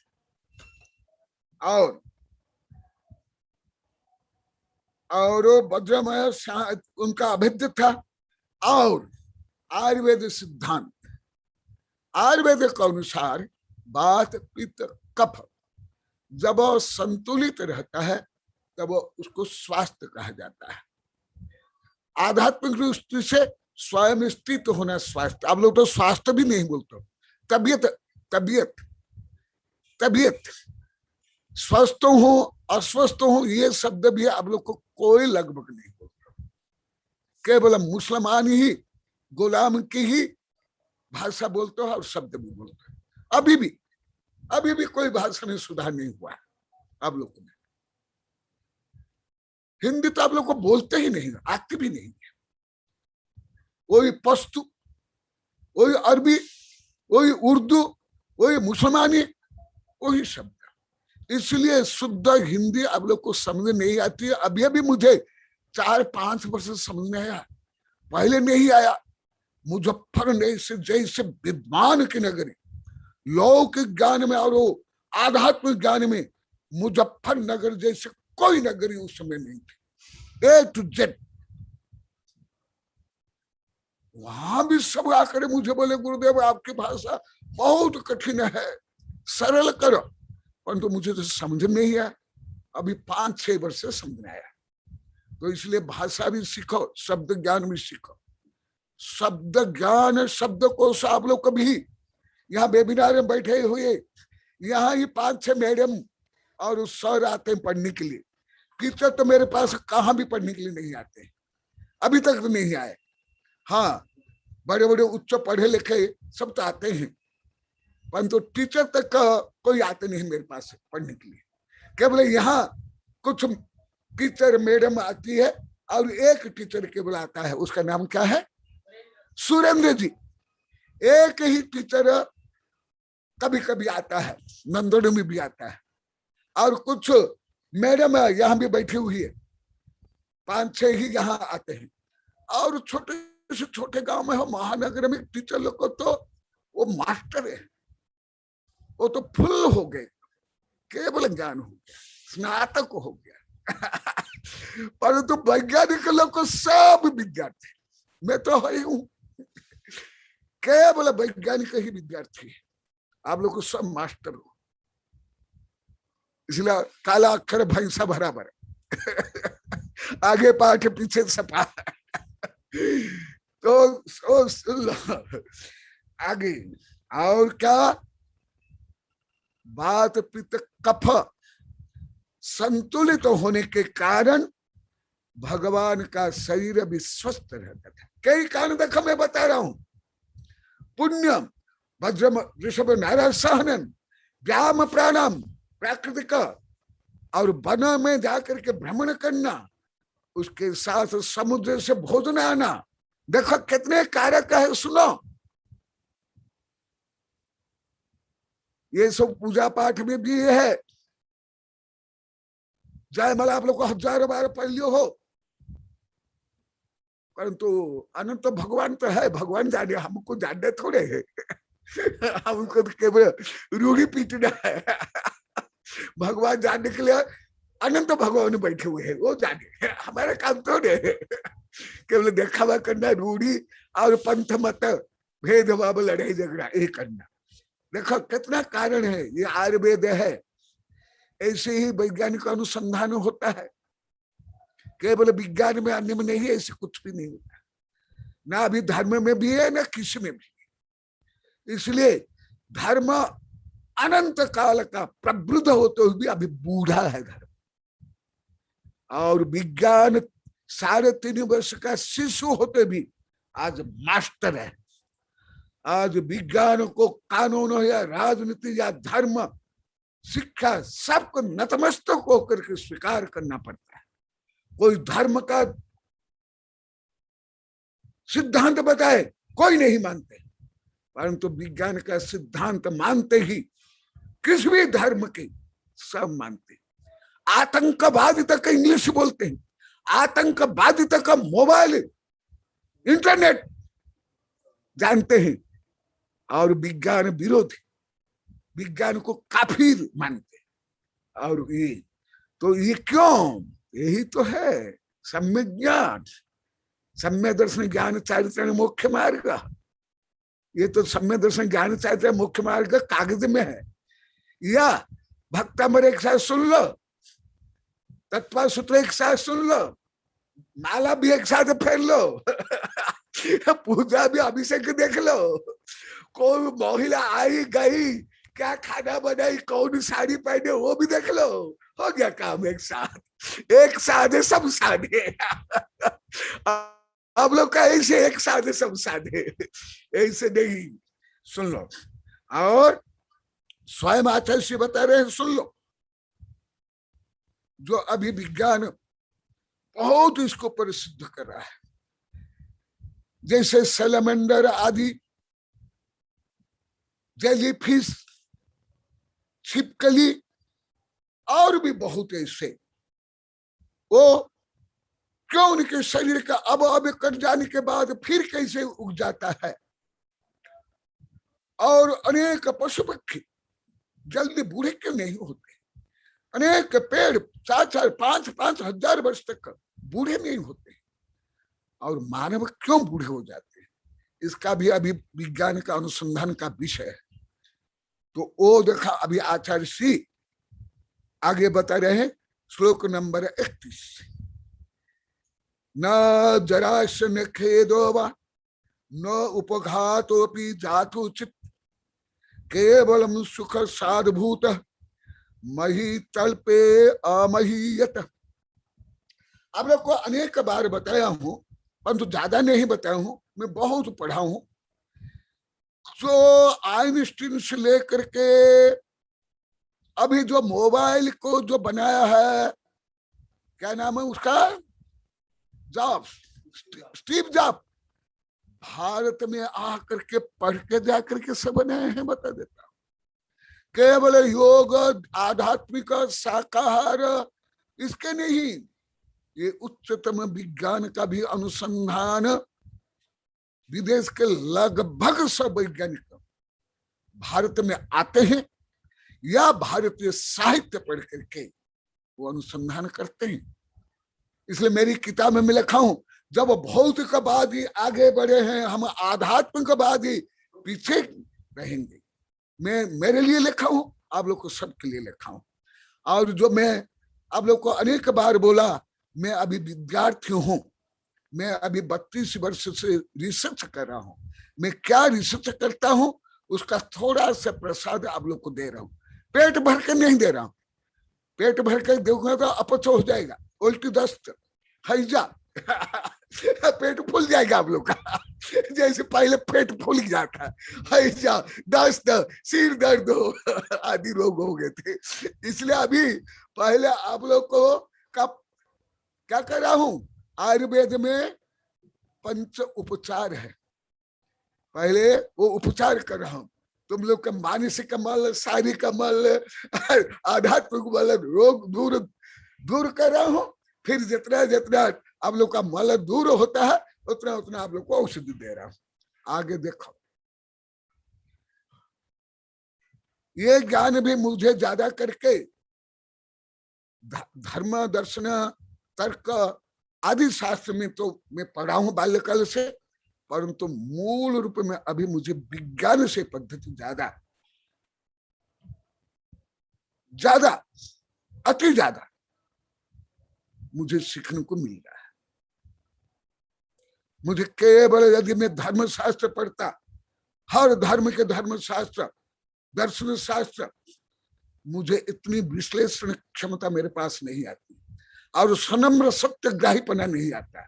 और वज्रमय उनका अभेद्य था। और आयुर्वेद सिद्धांत, आयुर्वेद के अनुसार वात पित्त कफ जब संतुलित रहता है तब उसको स्वास्थ्य कहा जाता है। आध्यात्मिक दृष्टि से स्वयं स्थित होना स्वास्थ्य। आप लोग तो स्वास्थ्य भी नहीं बोलते, तबियत तबियत तबियत। स्वस्थ हो अस्वस्थ हो ये शब्द भी आप लोग को कोई लगभग नहीं बोलता, केवल मुसलमान ही गुलाम की ही भाषा बोलते हो और शब्द भी बोलते हो। अभी भी कोई भाषा में सुधार नहीं हुआ है आप लोगों में। हिंदी तो आप लोग को बोलते ही नहीं, आते भी नहीं है। वही पश्तू, वही अरबी, वही उर्दू, वही मुसलमानी, वही शब्द। इसलिए शुद्ध हिंदी आप लोग को समझ नहीं आती है। अभी मुझे 4-5 वर्ष समझ में आया, पहले नहीं आया। मुजफ्फर से जैसे विद्वान की नगरी, लौकिक ज्ञान में और आध्यात्मिक ज्ञान में मुजफ्फरनगर जैसे कोई नगरी उस समय नहीं थी, A to Z। वहां भी सब आकर मुझे बोले, गुरुदेव आपकी भाषा बहुत कठिन है, सरल करो। परंतु मुझे तो समझ में नहीं आया। अभी 5-6 वर्ष से समझ में आया। तो इसलिए भाषा भी सीखो, शब्द ज्ञान भी सीखो। शब्द ज्ञान शब्दकोश आप लोग कभी यहाँ वेबिनार में बैठे हुए, यहाँ ही 5-6 मैडम और सर आते हैं पढ़ने के लिए। टीचर तो मेरे पास कहाँ भी पढ़ने के लिए नहीं आते, अभी तक तो नहीं आए। हाँ, बड़े बड़े उच्च पढ़े लिखे सब तो आते हैं, परंतु टीचर तक कोई आते नहीं मेरे पास पढ़ने के लिए। केवल यहाँ कुछ टीचर मैडम आती है और एक टीचर केवल आता है, उसका नाम क्या है? सुरेंद्र जी। एक ही टीचर कभी कभी आता है, नंदोड़ में भी आता है। और कुछ मैडम यहाँ भी बैठी हुई है, 5-6 ही यहाँ आते हैं। और छोटे से छोटे गांव में हो, महानगर में टीचर लोग को तो वो मास्टर है, वो तो फुल हो गए, केवल ज्ञान हो गया, स्नातक हो गया। परंतु वैज्ञानिक लोग को सब विद्यार्थी, मैं तो ही हूं, केवल वैज्ञानिक ही विद्यार्थी है, आप लोग को सब मास्टर हो, इसलिए काला अक्षर भैंसा बराबर आगे पाठ पीछे सपा। तो सुन लो आगे, और क्या, वात पित्त कफ संतुलित होने के कारण भगवान का शरीर भी स्वस्थ रहता था। कई कारण देखो मैं बता रहा हूं, पुण्यम वज्रम ऋषभ नारायण सहनन व्यायाम प्राणायाम प्राकृतिक और वन में जाकर के भ्रमण करना, उसके साथ समुद्र से भोजन आना, देखो कितने कारक है। सुनो, ये सब पूजा पाठ में भी है, जयमाला आप लोग को 1000 बार पढ़ लियो हो, परंतु अनंत तो भगवान तो है, भगवान जाने, हमको जानने थोड़े है हमको तो केवल रूढ़ी पीटना है भगवान जानने के लिए अनंत भगवान बैठे हुए हैं, वो जाने, हमारा काम थोड़े है केवल देखावा करना, रूढ़ी और पंथ मत भेदभाव लड़ाई झगड़ा ये करना। देखो कितना कारण है, ये आयुर्वेद है, ऐसे ही वैज्ञानिक अनुसंधान होता है, केवल विज्ञान में अन्य में नहीं, ऐसे कुछ भी नहीं होता, ना अभी धर्म में भी है ना किसी में भी। इसलिए धर्म अनंत काल का प्रवृद्ध होते हुए भी अभी बूढ़ा है धर्म, और विज्ञान 3.5 वर्ष का शिशु होते भी आज मास्टर है। आज विज्ञान को कानून हो या राजनीति या धर्म शिक्षा सबको नतमस्तक होकर के स्वीकार करना पड़ता है। कोई धर्म का सिद्धांत बताए कोई नहीं मानते, परंतु विज्ञान का सिद्धांत मानते ही किसी भी धर्म के सब मानते। आतंकवादी तक इंग्लिश बोलते हैं, आतंकवादी तक मोबाइल इंटरनेट जानते हैं, और विज्ञान विरोधी विज्ञान को काफिर मानते। और ये क्यों, यही तो है सम्यक ज्ञान, सम्यक दर्शन ज्ञान चारित्र मुख्य मार्ग। ये तो सम्यक दर्शन ज्ञान चारित्र मुख्य मार्ग कागज में है, या भक्तामर एक साथ सुन लो, तत्व सूत्र एक साथ सुन लो, माला भी एक साथ फेर लो पूजा भी अभिषेक देख लो, कोई महिला आई गई, क्या खाना बनाई, कौन साड़ी पहने, वो भी देख लो, हो गया काम एक साथ सब साधे अब लोग का ऐसे एक साधे सब साधे, ऐसे नहीं। सुन लो, और स्वयं आचार्य बता रहे हैं, सुन लो, जो अभी विज्ञान बहुत इसको प्रसिद्ध कर रहा है, जैसे सैलमेंडर आदि, जेलीफिश, छिपकली और भी बहुत ऐसे, वो क्यों उनके शरीर का अब कट जाने के बाद फिर कैसे उग जाता है, और अनेक पशु पक्षी जल्दी बूढ़े क्यों नहीं होते, अनेक पेड़ 4-5 हजार वर्ष तक बूढ़े नहीं होते, और मानव क्यों बूढ़े हो जाते हैं, इसका भी अभी विज्ञान का अनुसंधान का विषय है। तो वो देखा अभी आचार्य श्री आगे बता रहे हैं, श्लोक नंबर 31, न जरास्य न खेदो वा न उपघातोपि जातु चित केवलम सुख साधभूत मही तल्पे अमहीयत। आप लोग को अनेक बार बताया हूं, परंतु ज्यादा नहीं बताया हूं, मैं बहुत पढ़ा हूं। जो आइंस्टीन से लेकर के अभी जो मोबाइल को जो बनाया है, क्या नाम है उसका, जॉब्स, स्टीव जॉब, भारत में आकर के पढ़ के जाकर के सब बनाए हैं, बता देता हूं। केवल योग, आध्यात्मिक, शाकाहार इसके नहीं, ये उच्चतम विज्ञान का भी अनुसंधान विदेश के लगभग सब वैज्ञानिक भारत में आते हैं, या भारतीय साहित्य पढ़ करके वो अनुसंधान करते हैं। इसलिए मेरी किताब में मैं लिखा हूं, जब भौतिकवादी आगे बढ़े हैं, हम आध्यात्मिकवादी पीछे रहेंगे। मैं मेरे लिए लिखा हूं, आप लोग को सबके लिए लिखा हूं। और जो मैं आप लोग को अनेक बार बोला, मैं अभी विद्यार्थी हूं, मैं अभी 32 वर्ष से रिसर्च कर रहा हूं। मैं क्या रिसर्च करता हूं उसका थोड़ा सा प्रसाद आप लोग को दे रहा हूं। पेट भर के नहीं दे रहा हूं, पेट भर के देखूंगा तो अपच हो जाएगा, उल्टी दस्त, हैजा पेट फूल जाएगा आप लोग का। जैसे पहले पेट फूल गया था, हैजा, दस्त, सिर दर्द हो आदि रोग हो गए थे। इसलिए अभी पहले आप लोग को क्या कर रहा हूं, आयुर्वेद में 5 उपचार है, पहले वो उपचार कर रहा हूं। तुम लोग का मानसिक मल, शारीरिक मल, आध्यात्मिक मल रोग दूर कर रहा हूं। फिर जितना जितना आप लोग का मल दूर होता है उतना उतना आप लोग को औषधि दे रहा हूं। आगे देखो, ये ज्ञान भी मुझे ज्यादा करके धर्म, दर्शन, तर्क आदि शास्त्र में तो मैं पढ़ा हूं बाल्यकाल से, परंतु मूल रूप में अभी मुझे विज्ञान से पद्धति ज्यादा अति ज्यादा मुझे सीखने को मिल रहा है। मुझे केवल यदि मैं धर्म शास्त्र पढ़ता, हर धर्म के धर्म शास्त्र, दर्शन शास्त्र, मुझे इतनी विश्लेषण क्षमता मेरे पास नहीं आती, और सनम्र सत्यग्राहीपना नहीं आता,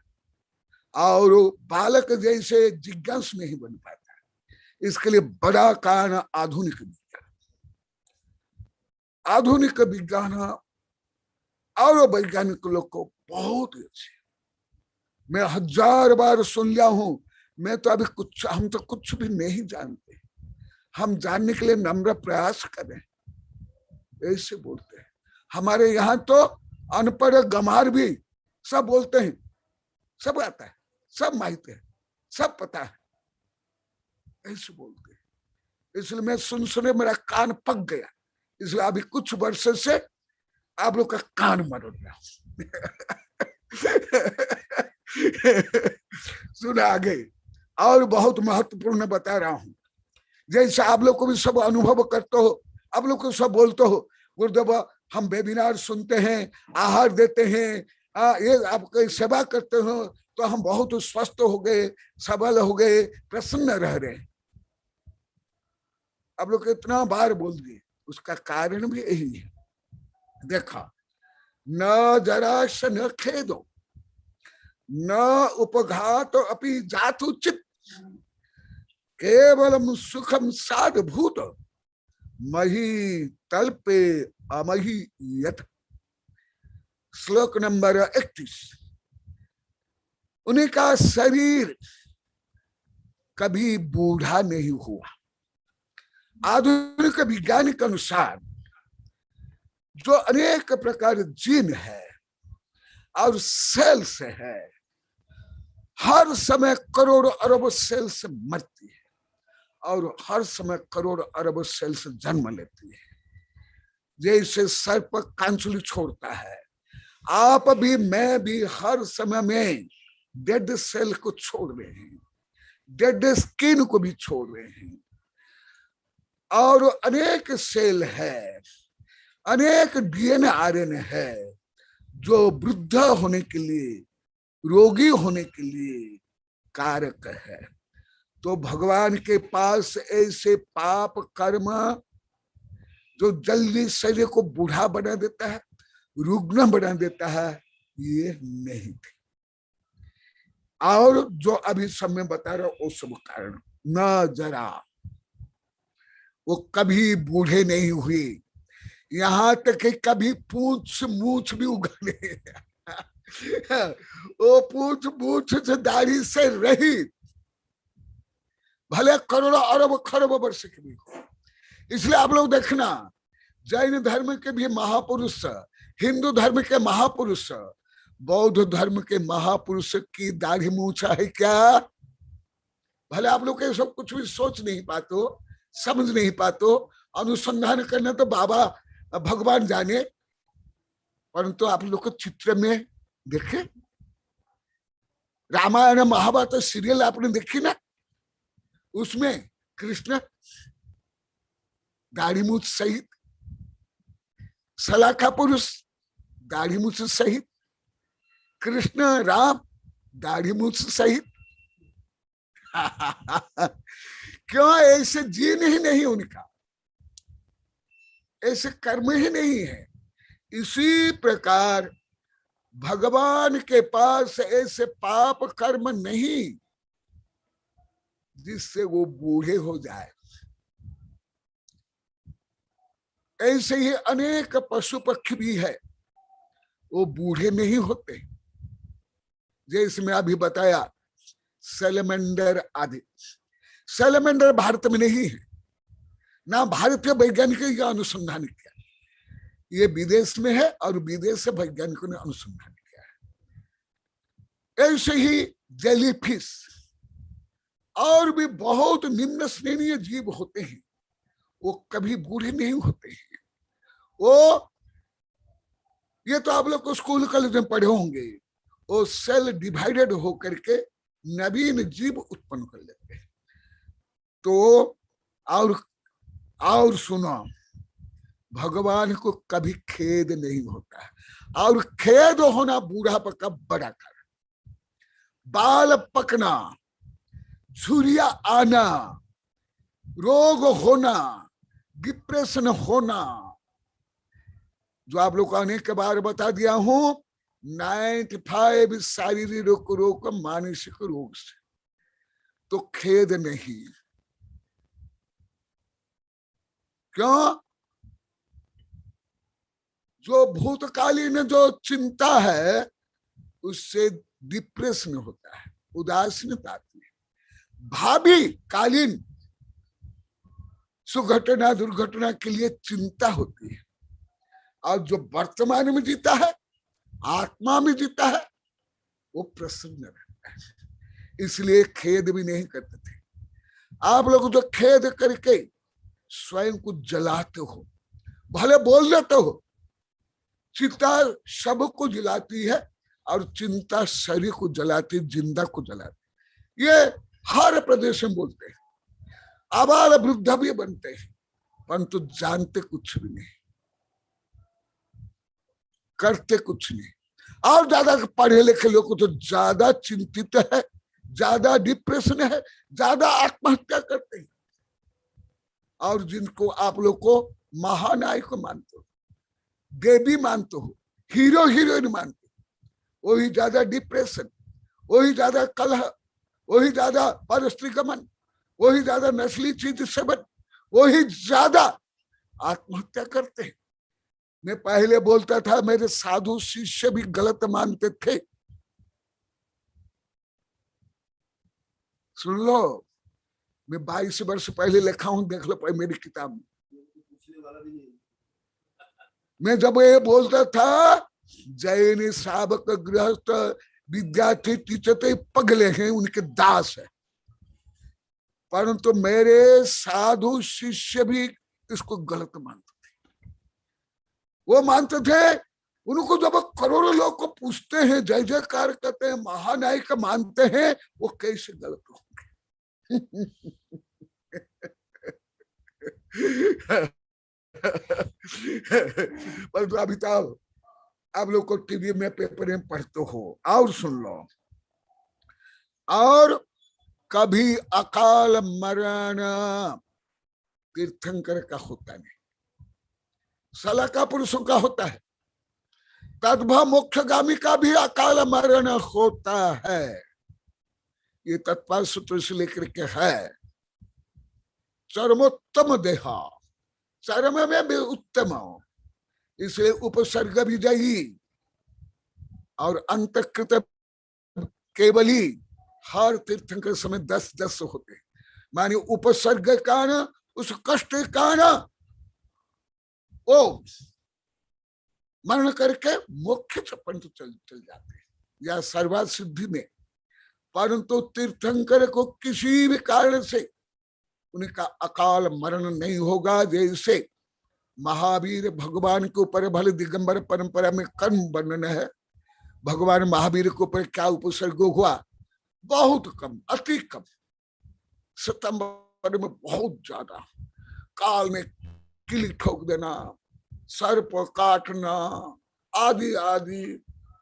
और बालक जैसे जिज्ञासु नहीं बन पाता। इसके लिए बड़ा कारण आधुनिक विज्ञान। आधुनिक विज्ञान और वैज्ञानिक लोग को बहुत अच्छे, मैं 1000 बार सुन लिया हूं। मैं तो अभी हम तो कुछ भी नहीं जानते, हम जानने के लिए नम्र प्रयास करें, ऐसे बोलते हैं। हमारे यहाँ तो अनपढ़ गमार भी सब बोलते हैं, सब आता है, सब माहित है, सब पता है, ऐसे बोलते हैं। इसलिए मैं सुने मेरा कान पक गया, इसलिए अभी कुछ वर्ष से आप लोग का कान मरोड़ रहा हूं। सुना आगे, और बहुत महत्वपूर्ण बता रहा हूं। जैसे आप लोग को भी सब अनुभव करते हो, आप लोग को सब बोलते हो, गुरुदेव हम वेबिनार सुनते हैं, आहार देते हैं, ये आपकी सेवा करते हो तो हम बहुत स्वस्थ हो गए, सबल हो गए, प्रसन्न रह रहे हैं। आप लोग इतना बार बोल दिए, उसका कारण भी यही है। देखा, न जराश न खेदो न उपघात अपि जातु चित, केवलम सुखम साधभूत मही तल्पे अमही यथ। श्लोक नंबर 31। उन्हीं का शरीर कभी बूढ़ा नहीं हुआ। आधुनिक विज्ञान के अनुसार जो अनेक प्रकार जीन है और सेल्स है, हर समय करोड़ों अरब सेल्स मरती है और हर समय करोड़ अरब सेल्स जन्म लेती है। जैसे सर्प कांचुली छोड़ता है, आप भी मैं भी हर समय में डेड सेल को छोड़ रहे हैं, डेड स्किन को भी छोड़ रहे हैं, और अनेक सेल है, अनेक डीएनए आरएनए है जो वृद्ध होने के लिए, रोगी होने के लिए कारक है। तो भगवान के पास ऐसे पाप कर्म जो जल्दी शरीर को बूढ़ा बना देता है, रुग्ण बना देता है, ये नहीं थे। और जो अभी सब में बता रहा हूं वो सब कारण, न जरा, वो कभी बूढ़े नहीं हुए, यहाँ तक कि कभी पूछ मूछ भी उगने वो पूछ मूछ से दाढ़ी से रही, भले करोड़ों अरब खरब वर्ष के भी हो। इसलिए आप लोग देखना, जैन धर्म के भी महापुरुष, हिंदू धर्म के महापुरुष, बौद्ध धर्म के महापुरुष की दाढ़ी मूछा है क्या? भले आप लोग के सब कुछ भी सोच नहीं पाते हो, समझ नहीं पाते हो, अनुसंधान करना तो बाबा भगवान जाने, परंतु आप लोग को चित्र में देखे रामायण महाभारत सीरियल आपने देखी ना, उसमें कृष्ण दाढ़ी मूछ सहित, सलाखा पुरुष दाढ़ी मूछ सहित, कृष्ण राम दाढ़ी मूछ सहित। क्यों? ऐसे जीन ही नहीं उनका, ऐसे कर्म ही नहीं है। इसी प्रकार भगवान के पास ऐसे पाप कर्म नहीं जिससे वो बूढ़े हो जाए। ऐसे ही अनेक पशु पक्षी भी है, वो बूढ़े नहीं होते। जैसे मैं अभी बताया सैलमेंडर आदि। सैलमेंडर भारत में नहीं है, ना भारतीय वैज्ञानिक का अनुसंधान किया, ये विदेश में है और विदेश से वैज्ञानिकों ने अनुसंधान किया है। ऐसे ही जेलीफिश और भी बहुत निम्न श्रेणीय जीव होते हैं, वो कभी बूढ़े नहीं होते हैं। वो ये तो आप लोग को स्कूल कॉलेज में पढ़े होंगे, वो सेल डिवाइडेड होकर के नवीन जीव उत्पन्न कर लेते हैं। तो और सुनो, भगवान को कभी खेद नहीं होता है, और खेद होना बूढ़ापा का बड़ा कारण। बाल पकना, झुर्रियां आना, रोग होना, डिप्रेशन होना, जो आप लोग को अनेक बार बता दिया हूं, 95 शारीरिक रोग मानसिक रोग से। तो खेद नहीं। क्यों? जो भूतकालीन जो चिंता है उससे डिप्रेशन होता है, उदासीनता आती है। भावी कालीन सुघटना दुर्घटना के लिए चिंता होती है, और जो वर्तमान में जीता है, आत्मा में जीता है, वो प्रसन्न रहता है। इसलिए खेद भी नहीं करते थे। आप लोग जो खेद करके स्वयं को जलाते हो, भले बोल लेते हो, चिंता सबको जलाती है और चिंता शरीर को जलाती, जिंदा को जलाती। ये हर प्रदेश में बोलते हैं, आबाल वृद्ध भी बनते हैं, परंतु जानते कुछ भी नहीं, करते कुछ नहीं। और ज्यादा पढ़े लिखे लोग तो ज्यादा चिंतित है, ज्यादा डिप्रेशन है, ज्यादा आत्महत्या करते हैं। और जिनको आप लोग को महानायक मानते हो, देवी मानते हो, हीरो हीरोइन मानते हो, वही ज्यादा डिप्रेशन, वही ज्यादा कलह, वही ज्यादा परस्त्री गमन, वही ज्यादा नस्ली चीज सेवन, वही ज्यादा आत्महत्या करते हैं। मैं पहले बोलता था मेरे साधु शिष्य भी गलत मानते थे। सुन लो, मैं 22 वर्ष पहले लिखा हूं, देख लो मेरी किताब में। मैं जब ये बोलता था जैन श्रावक गृहस्थ विद्यार्थी टीचते पगले हैं, उनके दास है, परंतु मेरे साधु शिष्य भी इसको गलत मानते थे। वो मानते थे, उनको जब करोड़ों लोग को पूछते हैं, जय जयकार करते हैं, महानायक मानते हैं, वो कैसे गलत होंगे? परंतु अभी तो आप लोग को टीवी में पेपर में पढ़ते हो। और सुन लो, और कभी अकाल मरण तीर्थंकर का होता नहीं, सलाका पुरुषों का होता है। तद्भव मोक्षगामी का भी अकाल मरण होता है। ये तत्पर सूत्र से लेकर के है। चरमोत्तम देहा, चरम में भी उत्तम, इसलिए उपसर्ग विजयी और अंतकृत केवली हर तीर्थंकर समय 10-10 होते हैं। माने उपसर्ग का न, उस कष्ट का न, ओ मरण करके मोक्ष पंथ चल जाते हैं या सर्वात सिद्धि में। परंतु तीर्थंकर को किसी भी कारण से उनका अकाल मरण नहीं होगा। जैसे महावीर भगवान के ऊपर भले दिगंबर परंपरा में कर्म वर्णन है, भगवान महावीर के ऊपर क्या उपसर्ग हुआ, बहुत कम, अति कम। सितंबर में बहुत ज्यादा, काल में किली ठोक देना, सर पर काटना आदि आदि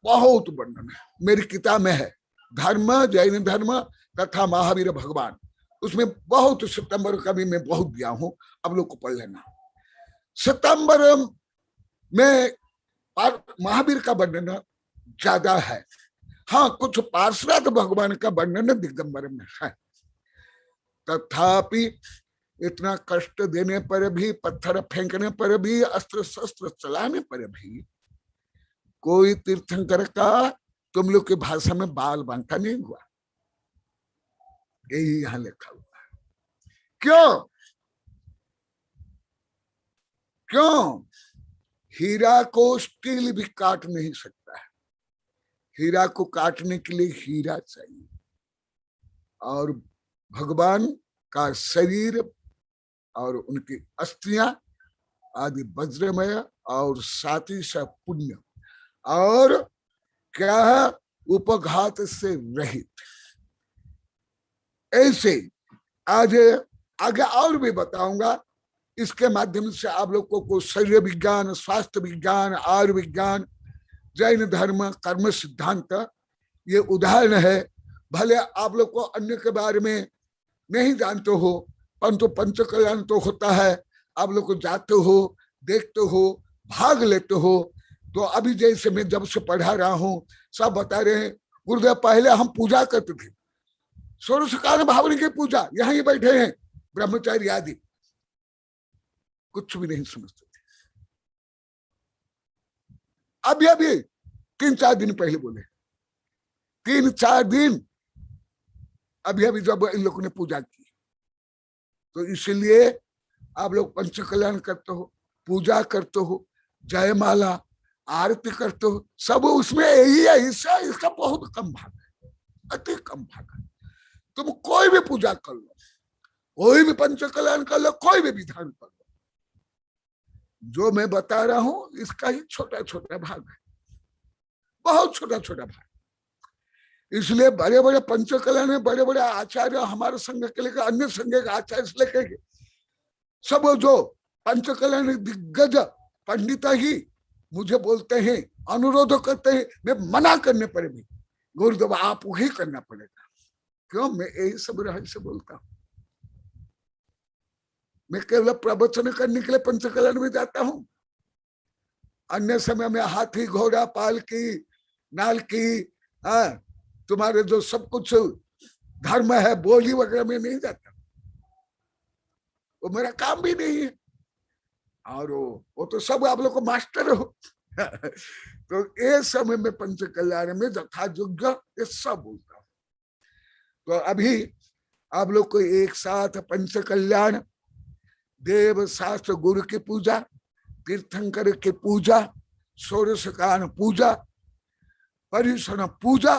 बहुत वर्णन है। मेरी किताब में है धर्म, जैन धर्म तथा महावीर भगवान, उसमें बहुत सितंबर का भी मैं बहुत दिया हूं, अब लोग को पढ़ लेना। सितंबर में महावीर का वर्णन ज्यादा है। हाँ, कुछ पार्षद भगवान का वर्णन दिगंबर में है। तथापि इतना कष्ट देने पर भी, पत्थर फेंकने पर भी, अस्त्र शस्त्र चलाने पर भी कोई तीर्थंकर का तुम लोग की भाषा में बाल बांका नहीं हुआ। यही यहां लिखा हुआ है। क्यों? क्यों? हीरा को स्टील भी काट नहीं सकता है। हीरा को काटने के लिए हीरा चाहिए, और भगवान का शरीर और उनकी अस्थियां आदि वज्रमय और साथ ही साथ पुण्य और क्या है, उपघात से रहित। ऐसे आज आगे और भी बताऊंगा। इसके माध्यम से आप लोगों को शरीर विज्ञान, स्वास्थ्य विज्ञान, आयुर्विज्ञान, जैन धर्म, कर्म सिद्धांत, ये उदाहरण है। भले आप लोग को अन्य के बारे में नहीं जानते हो, परंतु पंच कल्याण तो होता है। आप लोग को जाते हो, देखते हो, भाग लेते हो। तो अभी जैसे मैं जब से पढ़ा रहा हूं, सब बता रहे हैं गुरुदेव पहले हम पूजा करते थे, षोडशकाल भावनी की पूजा, यहां ही बैठे हैं ब्रह्मचारी आदि, कुछ भी नहीं समझते थे। अभी 3-4 दिन पहले बोले, 3-4 दिन अभी जब इन लोगों ने पूजा की, तो इसलिए आप लोग पंच कल्याण करते हो, पूजा करते हो, जयमाला, आरती करते हो, सब उसमें यही है। इसका बहुत कम भाग है, अति कम भाग है। तुम कोई भी पूजा कर लो, कोई भी पंच कल्याण कर लो, कोई भी विधान कर लो, जो मैं बता रहा हूं इसका ही छोटा छोटा भाग है, बहुत छोटा छोटा भाग। इसलिए बड़े बड़े पंच कल्याण में बड़े बड़े आचार्य, हमारे संघ के लेकर अन्य संघ के आचार्य से लेकर सब जो पंच कल्याण दिग्गज पंडित ही मुझे बोलते हैं, अनुरोध करते हैं, मैं मना करने पर भी गुरुदेव आप वही करना पड़ेगा। क्यों? मैं यही सब रहस्य बोलता हूं। मैं केवल प्रवचन करने के लिए पंच कल्याण में जाता हूं, अन्य समय में हाथी, घोड़ा, पालकी, नालकी, तुम्हारे जो सब कुछ धर्म है, बोली वगैरह में नहीं जाता, वो मेरा काम भी नहीं है। और वो तो सब आप लोग को मास्टर हो। तो ये समय में पंच कल्याण में यथा योग्य ये सब बोलता हूं। तो अभी आप लोग को एक साथ पंच कल्याण, देव शास्त्र गुरु की पूजा, तीर्थंकर की पूजा, षोडशकाल पूजा, परिसर पूजा,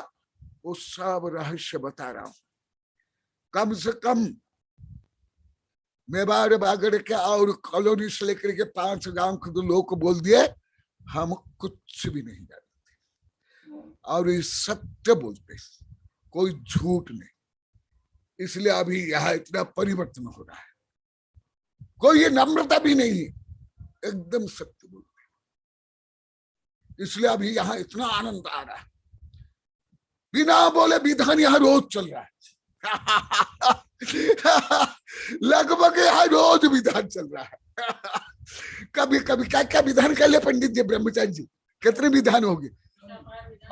वो सब रहस्य बता रहा हूं। कम से कम मेवाड़ बागड़ के और कॉलोनी से लेकर के 5 गांव के तो लोग को बोल दिए हम कुछ भी नहीं जानते, और ये सत्य बोलते, कोई झूठ नहीं। इसलिए अभी यहाँ इतना परिवर्तन हो रहा है, कोई ये नम्रता भी नहीं है, एकदम सत्य बोलते। इसलिए अभी यहाँ इतना आनंद आ रहा है, बिना बोले विधान यहाँ रोज चल रहा है। लगभग यहाँ रोज विधान चल रहा है। कभी कभी क्या क्या विधान कर ले पंडित जी, ब्रह्मचारी जी, कितने विधान हो गए,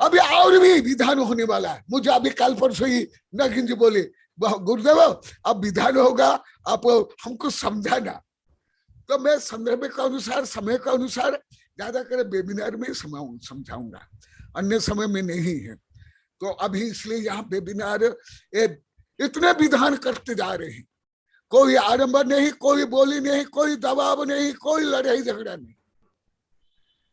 अभी और भी विधान होने वाला है। मुझे अभी कल परसों ही नगिन जी बोले गुरुदेव अब विधान होगा, आप हमको समझाना। तो मैं संदर्भ के अनुसार, समय के अनुसार ज्यादा कर वेबिनार में समझाऊंगा, अन्य समय में नहीं है। तो अभी इसलिए यहाँ वेबिनार इतने विधान करते जा रहे हैं, कोई आडंबर नहीं, कोई बोली नहीं, कोई दबाव नहीं, कोई लड़ाई झगड़ा नहीं।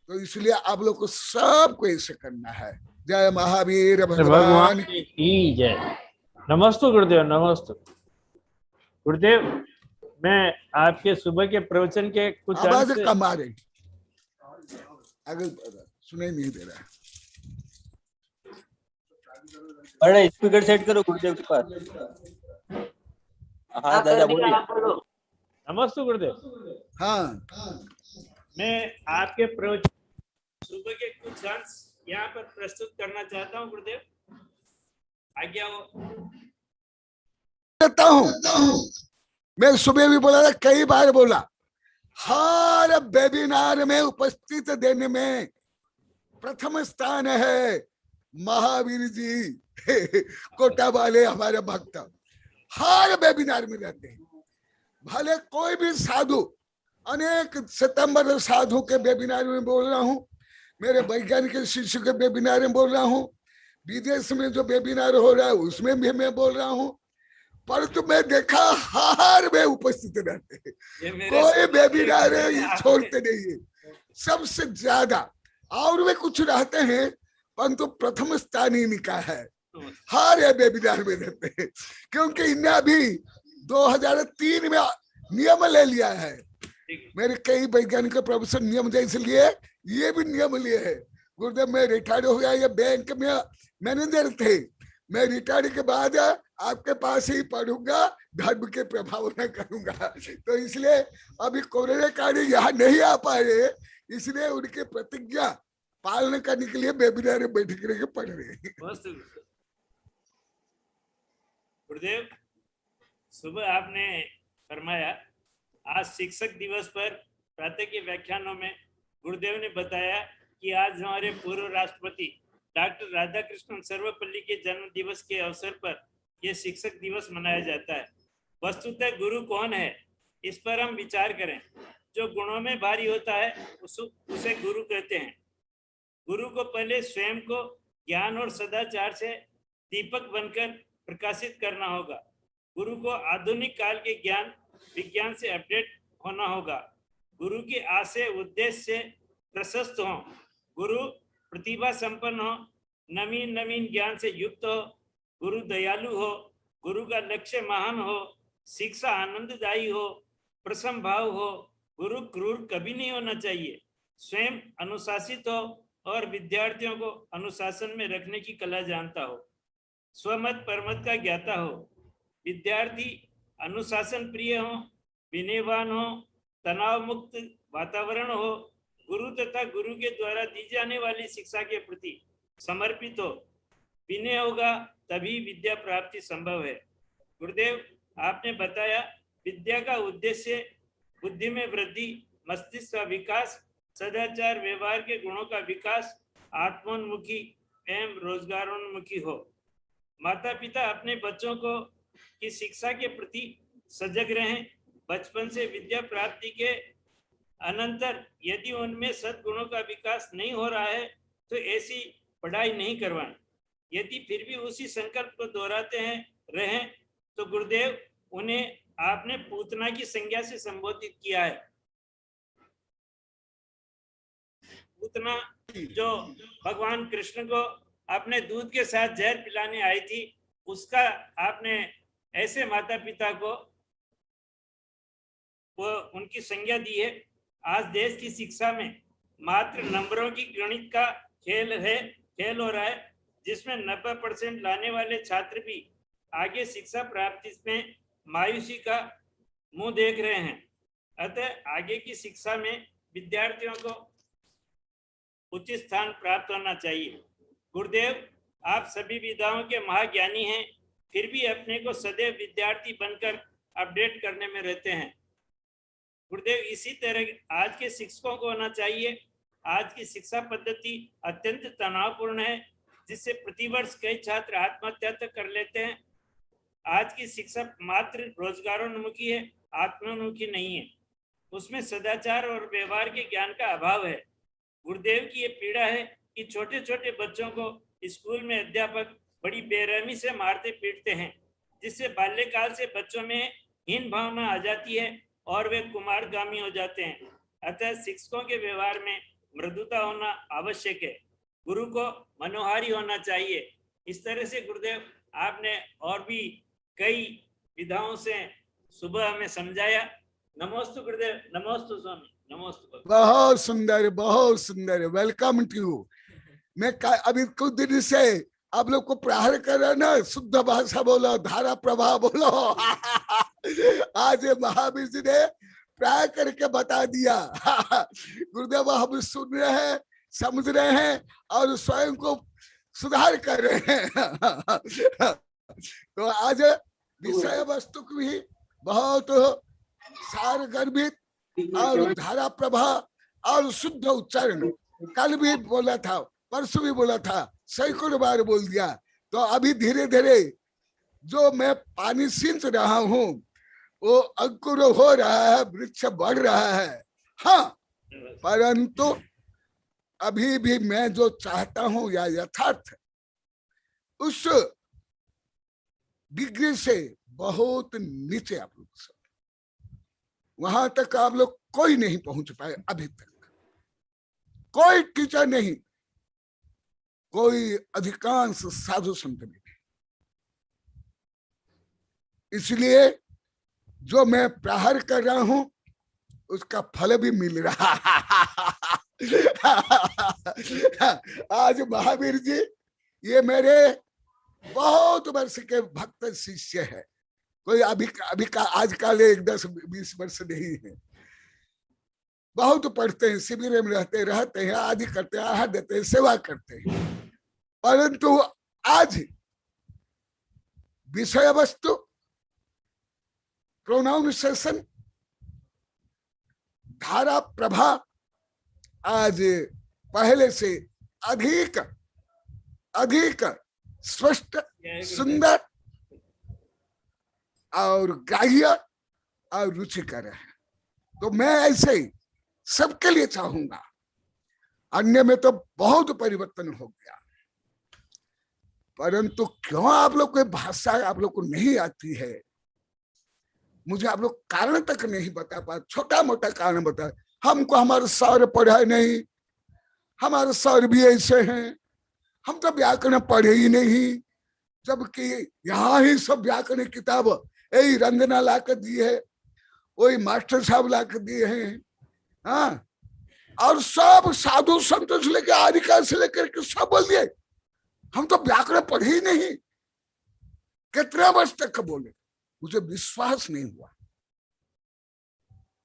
तो इसलिए आप लोग को सबको ऐसे करना है। जय महावीर भगवान की जय। नमस्ते गुरुदेव, नमस्ते गुरुदेव। मैं आपके सुबह के प्रवचन के कुछ आवाज कम आ रही, अगर सुनाई नहीं दे रहा है। अरे स्पीकर सेट करो गुरुदेव के पास। हाँ दादा बोलिए। नमस्ते गुरुदेव। हाँ, मैं आपके प्रवचन सुबह के कुछ अंश यहाँ पर प्रस्तुत करना चाहता हूँ गुरुदेव, आज्ञा हो। कहता हूँ, मैं सुबह भी बोला था, कई बार बोला, हर वेबिनार में उपस्थित देने में प्रथम स्थान है महावीर जी कोटा वाले हमारे भक्त। हर वेबिनार में रहते हैं, भले कोई भी साधु, अनेक सितंबर साधु के वेबिनार में बोल रहा हूँ, मेरे वैज्ञानिक शिष्य के वेबिनार में बोल रहा हूँ, विदेश में जो वेबिनार हो रहा है उसमें भी मैं बोल रहा हूँ, परंतु मैं देखा हर में उपस्थित रहते हैं, कोई वेबिनार छोड़ते नहीं है। सबसे ज्यादा और वे कुछ रहते हैं परंतु प्रथम स्थान ही निका है, हर वेबिनार में रहते हैं, क्योंकि इन्हें अभी 2003 में नियम ले लिया है। मेरे कई वैज्ञानिक प्रोफेसर नियम जैसे लिए, ये भी नियम लिए है। गुरुदेव मैं रिटायर्ड हो गया, ये बैंक में मैनेजर थे, मैं रिटायर्ड के बाद आपके पास ही पढ़ूंगा, धर्म के प्रभाव न करूंगा, तो इसलिए अभी कोरोना काल यहाँ नहीं आ पाए, इसलिए उनके प्रतिज्ञा पालन करने के लिए वेबिनार में बैठ करके पढ़ रहे हैं। गुरुदेव सुबह आपने फरमाया, आज शिक्षक दिवस पर प्रातः के व्याख्यानों में गुरुदेव ने बताया कि आज हमारे पूर्व राष्ट्रपति डॉक्टर राधाकृष्णन सर्वपल्ली के जन्म दिवस के अवसर पर यह शिक्षक दिवस मनाया जाता है। वस्तुतः गुरु कौन है, इस पर हम विचार करें। जो गुणों में भारी होता है उसे गुरु कहते हैं। गुरु को पहले स्वयं को ज्ञान और सदाचार से दीपक बनकर प्रकाशित करना होगा। गुरु को आधुनिक काल के ज्ञान विज्ञान से अपडेट होना होगा। गुरु के आशय उद्देश्य से प्रशस्त हो, गुरु प्रतिभा संपन्न हो, नवीन नवीन ज्ञान से युक्त हो, गुरु दयालु हो, गुरु का लक्ष्य महान हो, शिक्षा आनंददायी हो, प्रसन्न भाव हो, गुरु क्रूर कभी नहीं होना चाहिए, स्वयं अनुशासित हो और विद्यार्थियों को अनुशासन में रखने की कला जानता हो, स्वमत परमत का ज्ञाता हो, विद्यार्थी अनुशासन प्रिय हो, विनयवान हो, तनाव मुक्त वातावरण हो, गुरु तथा गुरु के द्वारा दी जाने वाली शिक्षा के प्रति समर्पित हो। विनय होगा तभी विद्या प्राप्ति संभव है। गुरुदेव आपने बताया विद्या का उद्देश्य बुद्धि में वृद्धि, मस्तिष्क का विकास, सदाचार व्यवहार के गुणों का विकास, आत्मोन्मुखी एवं रोजगारोन्मुखी हो। माता पिता अपने बच्चों को की शिक्षा के प्रति सजग रहें। बचपन से विद्या प्राप्ति के अनंतर यदि उनमें सद्गुणों का विकास नहीं हो रहा है तो ऐसी पढ़ाई नहीं करवाएं। यदि फिर भी उसी संकल्प को दोहराते हैं रहें तो गुरुदेव उन्हें आपने पूतना की संज्ञा से संबोधित किया है। पूतना जो भगवान कृष्ण को अपने दूध के साथ जहर पिलाने आई थी, उसका आपने ऐसे माता पिता को वो उनकी संज्ञा दी है। आज देश की शिक्षा में मात्र नंबरों की गणित का खेल हो रहा है, जिसमें 90% लाने वाले छात्र भी आगे शिक्षा प्राप्ति में मायूसी का मुंह देख रहे हैं। अतः आगे की शिक्षा में विद्यार्थियों को उचित स्थान प्राप्त होना चाहिए। गुरुदेव आप सभी विधाओं के महाज्ञानी हैं, फिर भी अपने को सदैव विद्यार्थी बनकर अपडेट करने में रहते हैं। गुरुदेव इसी तरह आज के शिक्षकों को होना चाहिए। आज की शिक्षा पद्धति अत्यंत तनावपूर्ण है, जिससे प्रतिवर्ष कई छात्र आत्महत्या तक कर लेते हैं। आज की शिक्षा मात्र रोजगारोन्मुखी है, आत्मोन्मुखी नहीं है। उसमें सदाचार और व्यवहार के ज्ञान का अभाव है। गुरुदेव की ये पीड़ा है कि छोटे छोटे बच्चों को स्कूल में अध्यापक बड़ी बेरहमी से मारते पीटते हैं, जिससे बाल्यकाल से बच्चों में हीन भावना आ जाती है और वे कुमारगामी हो जाते हैं। अतः शिक्षकों के व्यवहार में मृदुता होना आवश्यक है। गुरु को मनोहारी होना चाहिए। इस तरह से गुरुदेव आपने और भी कई विधाओं से सुबह हमें समझाया। नमोस्तु गुरुदेव, नमोस्तु स्वामी, नमोस्तु। बहुत सुंदर, बहुत सुंदर। Welcome to you. मैं अभी कुछ दिन से आप लोग को प्रहार कर रहे ना, शुद्ध भाषा बोलो, धारा प्रवाह बोलो। आज महावीर जी ने प्राय करके बता दिया। गुरुदेव हम सुन रहे हैं, समझ रहे हैं और स्वयं को सुधार कर रहे हैं। तो आज विषय वस्तु की भी बहुत सारगर्भित और धारा प्रवाह और शुद्ध उच्चारण, कल भी बोला था, परसों भी बोला था, सैकड़ों बार बोल दिया। तो अभी धीरे धीरे जो मैं पानी सींच रहा हूँ वो अंकुर हो रहा है, वृक्ष बढ़ रहा है। हाँ, परंतु अभी भी मैं जो चाहता हूं या यथार्थ उस डिग्री से बहुत नीचे आप लोग सब, वहां तक आप लोग कोई नहीं पहुंच पाए अभी तक। कोई टीचर नहीं, कोई अधिकांश साधु संत नहीं। इसलिए जो मैं प्रहार कर रहा हूं उसका फल भी मिल रहा। आज महावीर जी ये मेरे बहुत वर्ष के भक्त शिष्य है। कोई अभी का आजकल 10-20 वर्ष नहीं है। बहुत पढ़ते हैं, शिविर में रहते हैं, आदि करते हैं, आहार देते हैं, सेवा करते हैं। परंतु आज विषय वस्तु, प्रोनाउंसिएशन, धारा प्रभा आज पहले से अधिक स्पष्ट, सुंदर और ग्राह्य और रुचिकर है। तो मैं ऐसे ही सबके लिए चाहूंगा। अन्य में तो बहुत परिवर्तन हो गया, परंतु क्यों आप लोग को भाषा आप लोग को नहीं आती है, मुझे आप लोग कारण तक नहीं बता पा। छोटा मोटा कारण बता, हमको हमारे सर पढ़ाए नहीं, हमारे सर भी ऐसे हैं, हम तो व्याकरण पढ़े ही नहीं, जबकि यहाँ ही सब व्याकरण किताब यही रंजना ला कर दी है, वही मास्टर साहब ला कर दिए हैं। हाँ, और सब साधु संत से लेकर आदिका से लेकर के सब बोल दिए, हम तो व्याकरण पढ़े ही नहीं। कितना वर्ष तक बोले, मुझे विश्वास नहीं हुआ।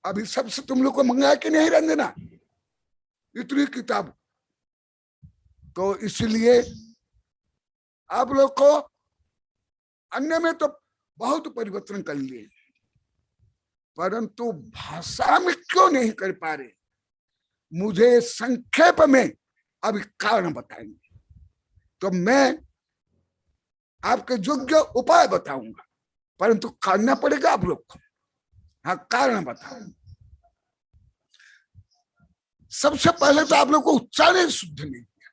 अभी सबसे तुम लोग को मंगाया कि नहीं रंजना इतनी किताब। तो इसलिए आप लोग को अन्य में तो बहुत परिवर्तन कर लिए, परंतु भाषा में क्यों नहीं कर पा रहे, मुझे संक्षेप में अभी कारण बताएंगे। तो मैं आपके योग्य उपाय बताऊंगा, परंतु करना पड़ेगा आप लोग को। हाँ, कारण बताओ। सबसे पहले तो आप लोग को उच्चारण शुद्ध नहीं किया,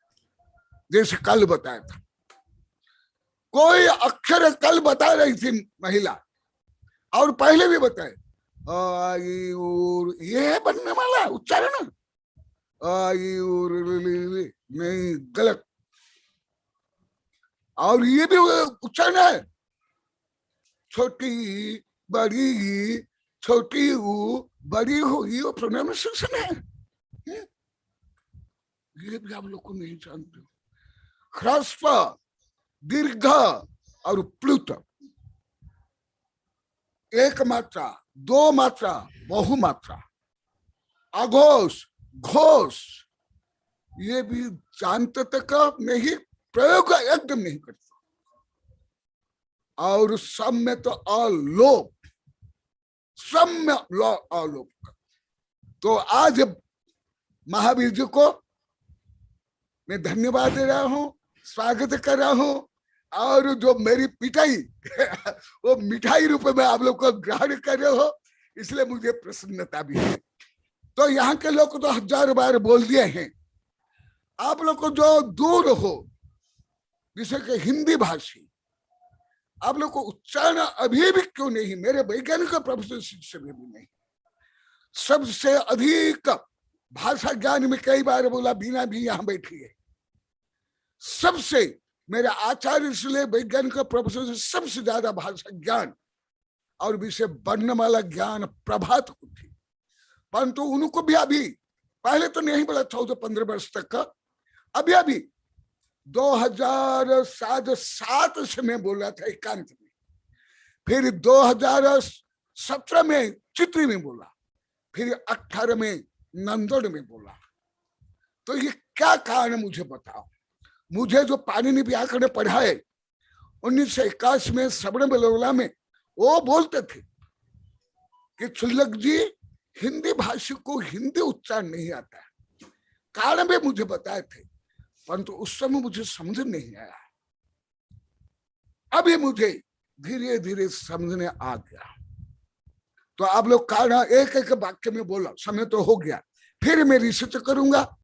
जैसे कल बताया था। कोई अक्षर कल बता रही थी महिला, और पहले भी बताए, ये है बनने वाला उच्चारण, नहीं, गलत। और ये भी उच्चारण है, छोटी बड़ी, छोटी बड़ी हो, ये प्रोनाउंसिएशन है। ये भी आप लोग को नहीं जानते। ह्रस्व, दीर्घ और प्लुत, एक मात्रा, दो मात्रा, बहुमात्रा, अघोष, घोष, ये भी जानते तक नहीं, प्रयोग एकदम नहीं करते। और सब में तो अलोप, सब में अलोप। तो आज महावीर जी को मैं धन्यवाद दे रहा हूं, स्वागत कर रहा हूं, और जो मेरी पिटाई वो मिठाई रूप में आप लोग को ग्रहण कर रहे हो, इसलिए मुझे प्रसन्नता भी है। तो यहाँ के लोग तो 1000 बार बोल दिए हैं। आप लोग को जो दूर हो, जैसे कि हिंदी भाषी, आप लोग को उच्चारण अभी भी क्यों नहीं, मेरे वैज्ञानिक प्रोफेसर शिक्षक भी नहीं। सबसे अधिक भाषा ज्ञान में कई बार बोला, बीना भी यहाँ बैठी है। सबसे मेरे आचार्य इसलिए वैज्ञानिक प्रोफेसर से सबसे ज्यादा भाषा ज्ञान और विषय वर्णमाला ज्ञान प्रभात को थी, परंतु उनको भी अभी, पहले तो नहीं बोला 14-15 वर्ष तक का, अभी 2007 से मैं बोला था एकांत में, फिर 2017 में चित्री में बोला, फिर 18 में नंदोड़ में बोला। तो ये क्या कारण मुझे बताओ। मुझे जो पाणिनि व्याकरण पढ़ाए 1981 में श्रवण बेलगोला में, वो बोलते थे कि क्षुल्लक जी हिंदी भाषी को हिंदी उच्चारण नहीं आता है। कारण भी मुझे बताए थे, परंतु उस समय मुझे समझ नहीं आया। अभी मुझे धीरे धीरे समझने आ गया। तो आप लोग कारण एक एक वाक्य में बोला, समय तो हो गया, फिर मैं रिसर्च करूंगा,